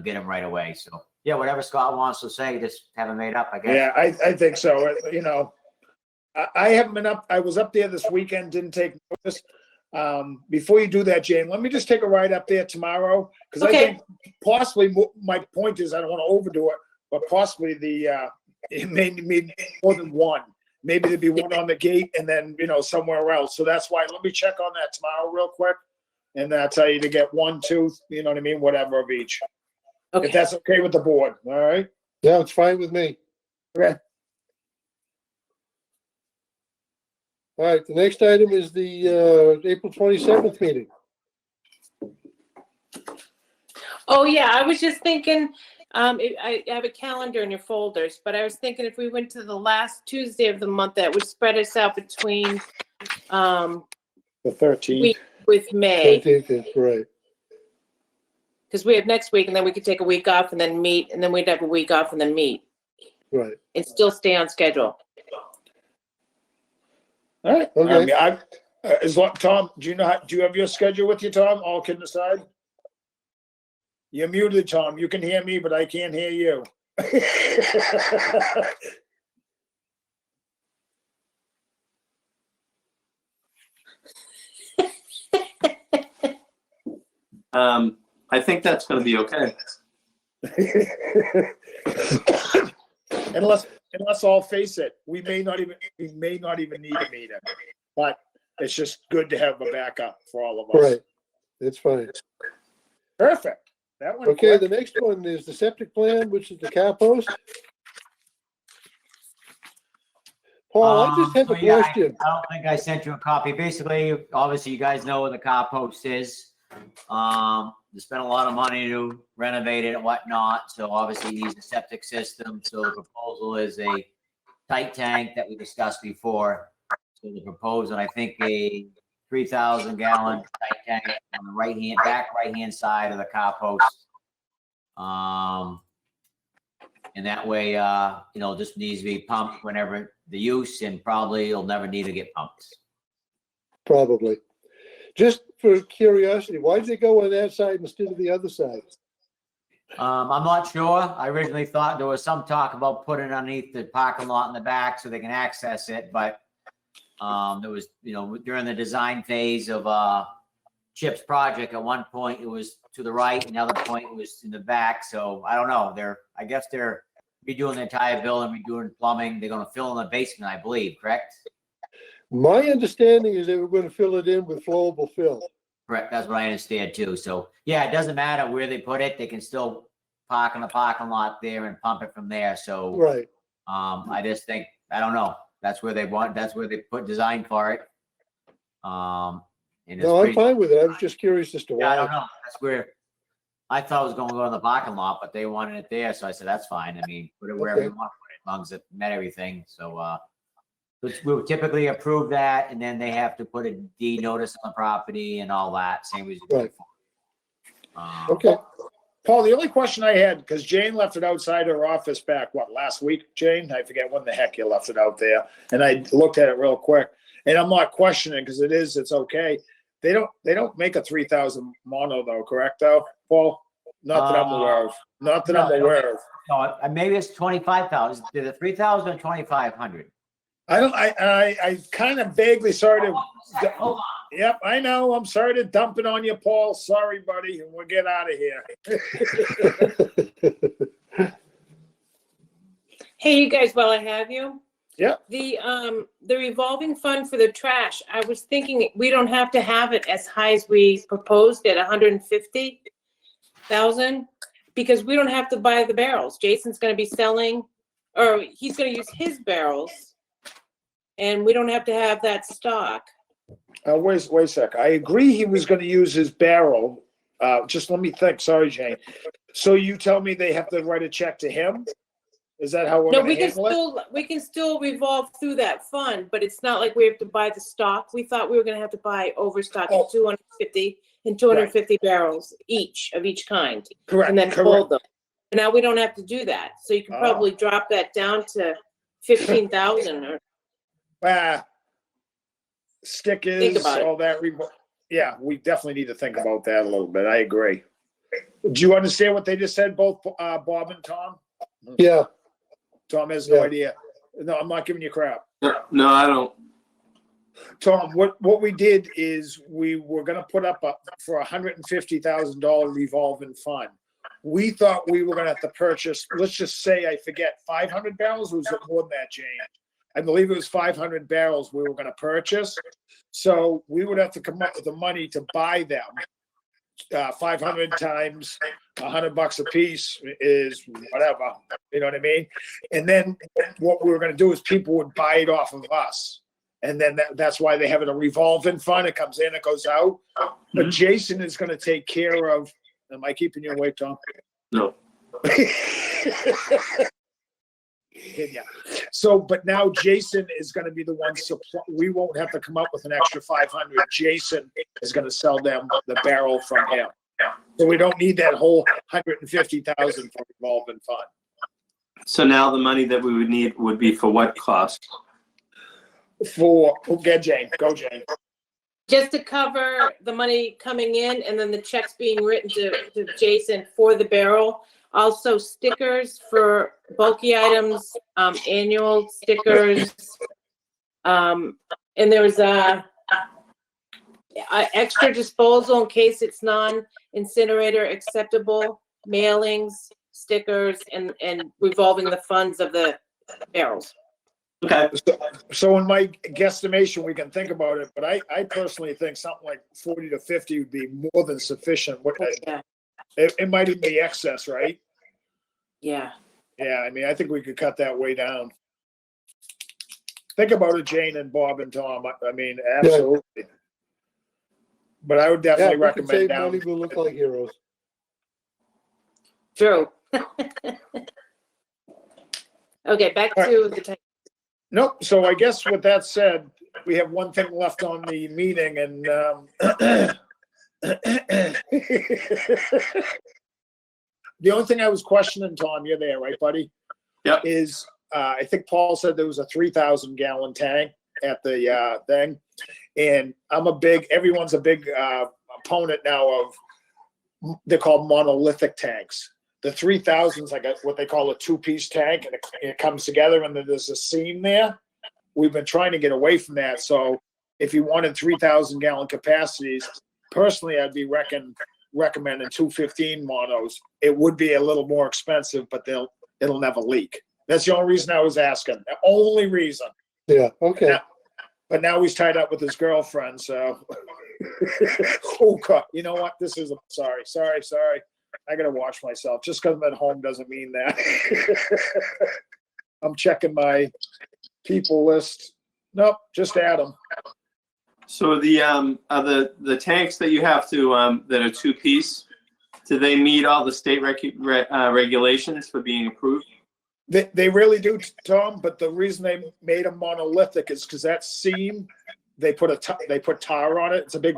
get him right away. So yeah, whatever Scott wants to say, just have him made up, I guess. Yeah, I think so. I haven't been up. I was up there this weekend, didn't take notice. Before you do that, Jane, let me just take a ride up there tomorrow, because I think possibly my point is I don't want to overdo it, but possibly it may need more than one. Maybe there'd be one on the gate and then somewhere else. So that's why let me check on that tomorrow real quick, and tell you to get 1, 2, whatever of each. Okay. If that's okay with the board, all right? Yeah, it's fine with me. Okay. All right, the next item is the April 27th meeting. Oh, yeah, I was just thinking, I have a calendar in your folders, but I was thinking if we went to the last Tuesday of the month, that would spread us out between The 13th. week with May. 13th is right. Because we have next week, and then we could take a week off and then meet, and then we'd have a week off and then meet Right. and still stay on schedule. All right. Okay. Tom, do you have your schedule with you, Tom? All kidding aside? You're muted, Tom. You can hear me, but I can't hear you. I think that's going to be okay. And let's all face it, we may not even need a meeting, but it's just good to have a backup for all of us. Right. It's fine. Perfect. That one. Okay, the next one is the septic plan, which is the car post. Paul, I just have a question. I don't think I sent you a copy. Basically, obviously, you guys know what the car post is. They spent a lot of money to renovate it and whatnot. So obviously, it needs a septic system. So the proposal is a tight tank that we discussed before. So the proposal, I think, a 3,000 gallon tight tank on the back right hand side of the car post. And that way, just needs to be pumped whenever the use, and probably you'll never need to get pumped. Probably. Just for curiosity, why did they go on that side instead of the other side? I'm not sure. I originally thought there was some talk about putting it underneath the parking lot in the back so they can access it, but there was, during the design phase of Chip's project, at one point it was to the right, another point it was in the back. So I don't know. I guess they're redoing the entire building, redoing plumbing. They're going to fill in the basement, I believe, correct? My understanding is they were going to fill it in with flowable fill. Correct. That's what I understand too. So yeah, it doesn't matter where they put it. They can still park in the parking lot there and pump it from there. So Right. I just think, I don't know. That's where they put design for it. And it's No, I'm pretty- fine with it. I was just curious as to Yeah, I don't why. know. That's where I thought it was going to go in the parking lot, but they wanted it there. So I said, that's fine. Put it wherever you want, as long as it met everything. So, we would typically approve that, and then they have to put a deed notice on the property and all that, same as you do Right. before. Okay. Paul, the only question I had, because Jane left it outside her office back, last week, Jane? I forget when the heck you left it out there. And I looked at it real quick. And I'm not questioning because it's okay. They don't make a 3,000 mono though, correct though, Paul? Not that I'm aware of. Not that I'm aware of. No, maybe it's 25,000. Did it 3,000 or 2,500? I kind of vaguely started. Hold on. Yep, I know. I'm sorry to dump it on you, Paul. Sorry, buddy. And we'll get out of here. Hey, you guys, while I have you. Yep. The revolving fund for the trash, I was thinking we don't have to have it as high as we proposed at 150,000 because we don't have to buy the barrels. Jason's gonna be selling, or he's gonna use his barrels. And we don't have to have that stock. Wait a sec. I agree he was going to use his barrel. Just let me think. Sorry, Jane. So you tell me they have to write a check to him? Is that how we're No, going to handle it? we can still revolve through that fund, but it's not like we have to buy the stock. We thought we were gonna have to buy overstock of 250 and 250 barrels each of each kind. Correct. And then correct. hold them. And now we don't have to do that. So you can Oh. probably drop that down to 15,000 or Stickers, Think about it. all that. Yeah, we definitely need to think about that a little bit. I agree. Do you understand what they just said, both Bob and Tom? Yeah, Tom has no Yeah. idea. No, I'm not giving you crap. No, I don't. Tom, what we did is we were going to put up for $150,000 revolving fund. We thought we were going to have to purchase, let's just say, I forget, 500 barrels, or was it more than that, Jane? I believe it was 500 barrels we were going to purchase. So we would have to come up with the money to buy them. 500 times $100 a piece is whatever, you know what I mean? And then what we were going to do is people would buy it off of us. And then that's why they have it a revolving fund. It comes in, it goes out. But Jason is going to take care of, am I keeping you awake, Tom? No. Yeah. So, but now Jason is going to be the one supply. We won't have to come up with an extra 500. Jason is going to sell them the barrel from him. So we don't need that whole 150,000 for revolving fund. So now the money that we would need would be for what cost? Get Jane. Go, Jane. just to cover the money coming in and then the checks being written to Jason for the barrel. Also stickers for bulky items, annual stickers. And there was a extra disposal in case it's non-incinerator acceptable, mailings, stickers, and revolving the funds of the barrels. Okay. So in my guesstimation, we can think about it, but I personally think something like 40 to 50 would be more than sufficient. Yeah. It might even be excess, right? Yeah. Yeah, I mean, I think we could cut that way down. Think about it, Jane and Bob and Tom. I mean, absolutely. But I would definitely Yeah, we can save recommend money, down. we'll look like heroes. True. Okay, back to the time. Nope. So I guess with that said, we have one thing left on the meeting, and the only thing I was questioning, Tom, you're there, right, buddy? Yep. Is I think Paul said there was a 3,000 gallon tank at the thing, and everyone's a big opponent now of, they're called monolithic tanks. The 3,000 is like what they call a two-piece tank, and it comes together, and then there's a seam there. We've been trying to get away from that. So if you wanted 3,000 gallon capacities, personally, I'd be recommending 215 monos. It would be a little more expensive, but it'll never leak. That's the only reason I was asking. The only reason. Yeah, okay. But now he's tied up with his girlfriend, so. Oh, God. You know what? Sorry. I gotta watch myself. Just because I'm at home doesn't mean that. I'm checking my people list. Nope, just Adam. So the tanks that you have to that are two-piece, do they meet all the state regulations for being approved? They really do, Tom. But the reason they made them monolithic is because that seam, they put tar on it. It's a big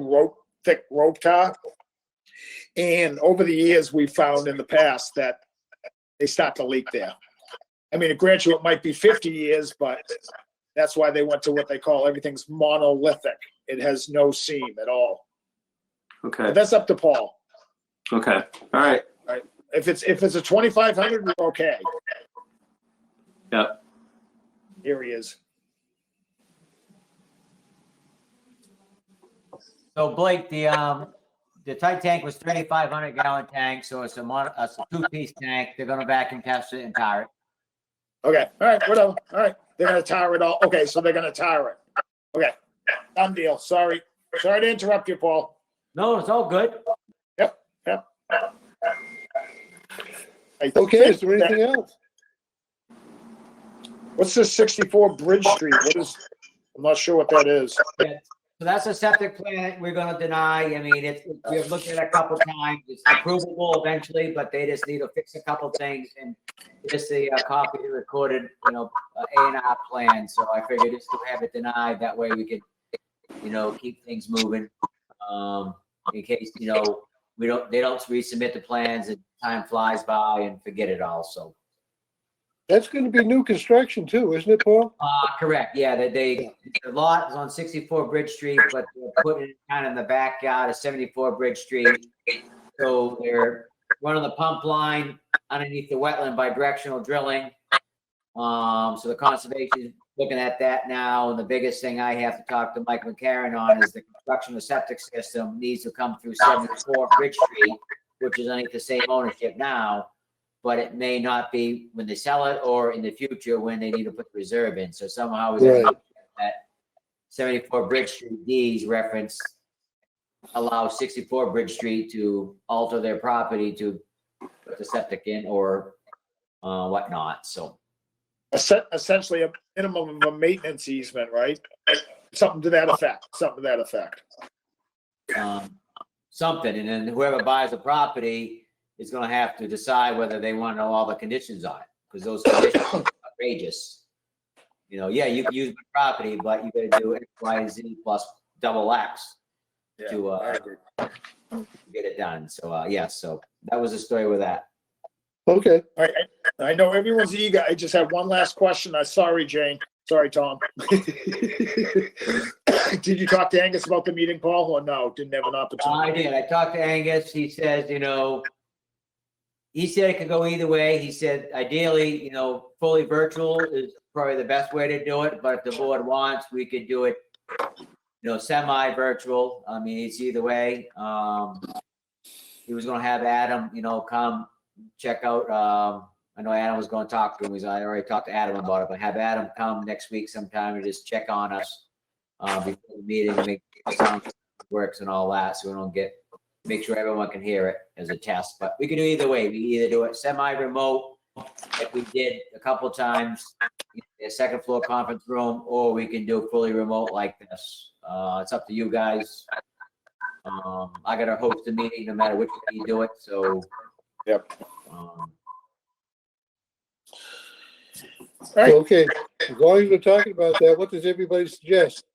thick rope tar. And over the years, we found in the past that they start to leak there. I mean, granted, it might be 50 years, but that's why they went to what they call everything's monolithic. It has no seam at all. Okay. But that's up to Paul. Okay. All right. If it's a 2,500, we're okay. Yeah. Here he is. So Blake, the tight tank was 3,500 gallon tank, so it's a two-piece tank. They're gonna vacuum test it and tire it. Okay. All right. Whatever. All right. They're gonna tire it all. Okay. So they're gonna tire it. Okay. Done deal. Sorry to interrupt you, Paul. No, it's all good. Yep. Okay, is there anything else? What's this 64 Bridge Street? I'm not sure what that is. Yeah. So that's a septic plan we're gonna deny. I mean, we've looked at it a couple times. It's approvable eventually, but they just need to fix a couple things and just a copy of the recorded, A&R plan. So I figured just to have it denied, that way we could, keep things moving. In case, they don't resubmit the plans and time flies by and forget it all, so. That's going to be new construction too, isn't it, Paul? Correct, yeah, the lot is on 64 Bridge Street, but they're putting it kind of in the backyard of 74 Bridge Street. So they're running the pump line underneath the wetland by directional drilling. So the conservation is looking at that now, and the biggest thing I have to talk to Mike McCarron on is the construction of the septic system needs to come through 74 Bridge Street, which is underneath the same ownership now. But it may not be when they sell it or in the future when they need to put the reserve in. So somehow we're going to that 74 Bridge Street D's reference allow 64 Bridge Street to alter their property to put the septic in or whatnot. So Essentially a minimum of a maintenance easement, right? Something to that effect. Something, and then whoever buys the property is going to have to decide whether they want to know all the conditions on it, because those conditions are outrageous. You can use my property, but you got to do X, Y, Z plus double X to get it done. So so that was the story with that. Okay. All right. I know everyone's eager. I just have one last question. Sorry, Jane. Sorry, Tom. Did you talk to Angus about the meeting, Paul, or no? Didn't have an opportunity? I did. I talked to Angus. He says, he said it could go either way. He said, ideally, fully virtual is probably the best way to do it. But if the board wants, we could do it, semi-virtual. I mean, it's either way. He was going to have Adam, come check out. I know Adam was going to talk to him. I already talked to Adam about it, but have Adam come next week sometime and just check on us before the meeting, make sure the sound works and all that, so we don't make sure everyone can hear it as a test. But we can do either way. We either do it semi-remote, like we did a couple times, in a second floor conference room, or we can do fully remote like this. It's up to you guys. I got to host the meeting no matter which way you do it. So, yep. Right. Okay, as long as we're talking about that, what does everybody suggest?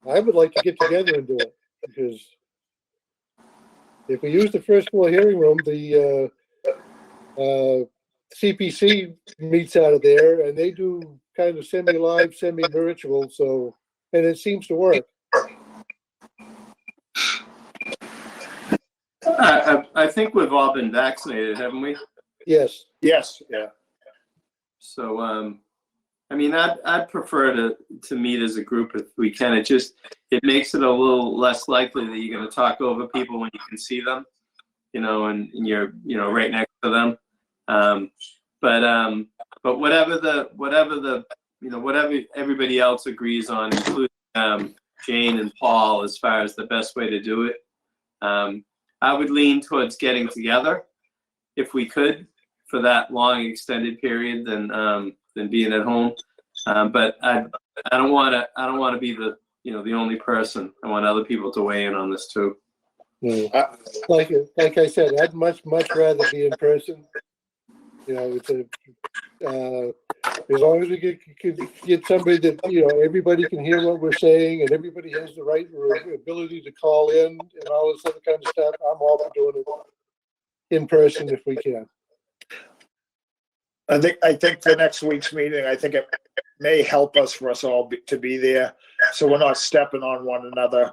I would like to get together and do it, because if we use the first floor hearing room, the CPC meets out of there, and they do kind of semi-live, semi-virtual, so, and it seems to work. I think we've all been vaccinated, haven't we? Yes. Yes. Yeah. So, I'd prefer to meet as a group if we can. It makes it a little less likely that you're going to talk over people when you can see them, and you're, right next to them. But whatever everybody else agrees on, including Jane and Paul, as far as the best way to do it, I would lean towards getting together if we could for that long extended period than being at home. But I don't want to be the only person. I want other people to weigh in on this too. Like I said, I'd much rather be in person. You know, it's as long as we get somebody that, you know, everybody can hear what we're saying and everybody has the right ability to call in and all this other kind of stuff, I'm all for doing it in person if we can. I think the next week's meeting, I think it may help us for us all to be there, so we're not stepping on one another.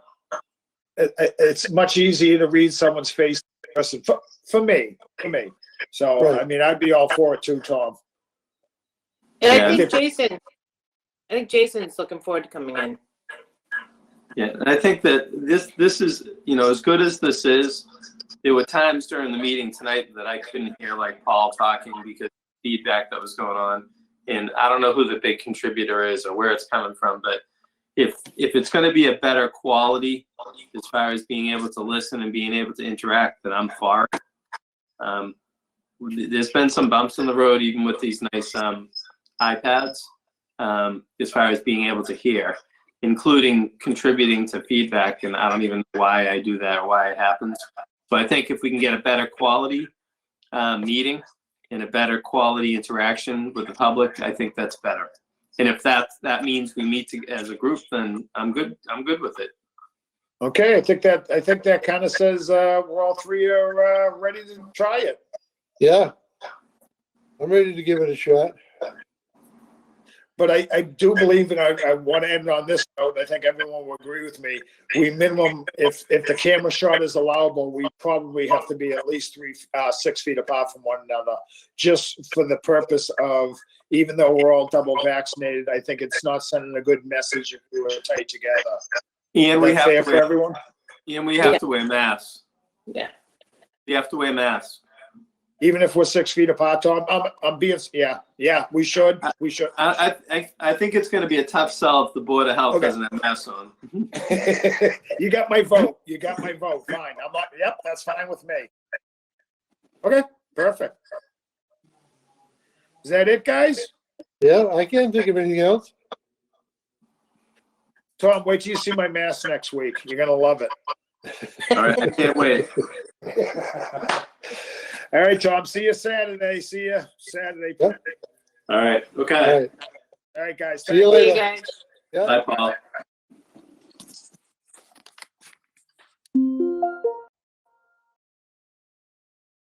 It's much easier to read someone's face in person for me. So, Right. I mean, I'd be all for it too, Tom. And Yeah. I think Jason's looking forward to coming in. Yeah, and I think that this is, you know, as good as this is, there were times during the meeting tonight that I couldn't hear like Paul talking because of feedback that was going on. And I don't know who the big contributor is or where it's coming from, but if it's going to be a better quality as far as being able to listen and being able to interact, then I'm for it. There's been some bumps in the road, even with these nice iPads, as far as being able to hear, including contributing to feedback. And I don't even know why I do that or why it happens. But I think if we can get a better quality meeting and a better quality interaction with the public, I think that's better. And if that means we meet as a group, then I'm good with it. Okay, I think that kind of says we're all three are ready to try it. Yeah. I'm ready to give it a shot. But I do believe, and I want to end on this note, I think everyone will agree with me. We minimum, if the camera shot is allowable, we probably have to be at least 6 feet apart from one another, just for the purpose of, even though we're all double vaccinated, I think it's not sending a good message if we were tight together. And we Is that have fair to for wear, everyone? and we have to wear masks. Yeah. You have to wear masks. Even if we're 6 feet apart, Tom, I'm being, yeah, we should. I think it's going to be a tough sell if the Board of Health doesn't have masks on. You got my vote. Fine. Yep, that's fine with me. Okay, perfect. Is that it, guys? Yeah, I can't think of anything else. Tom, wait till you see my mask next week. You're gonna love it. All right, I can't wait. All right, Tom. See you Saturday. Yeah. All right, All okay. right. All right, guys. See you See you later. guys. Yeah. Bye, Paul.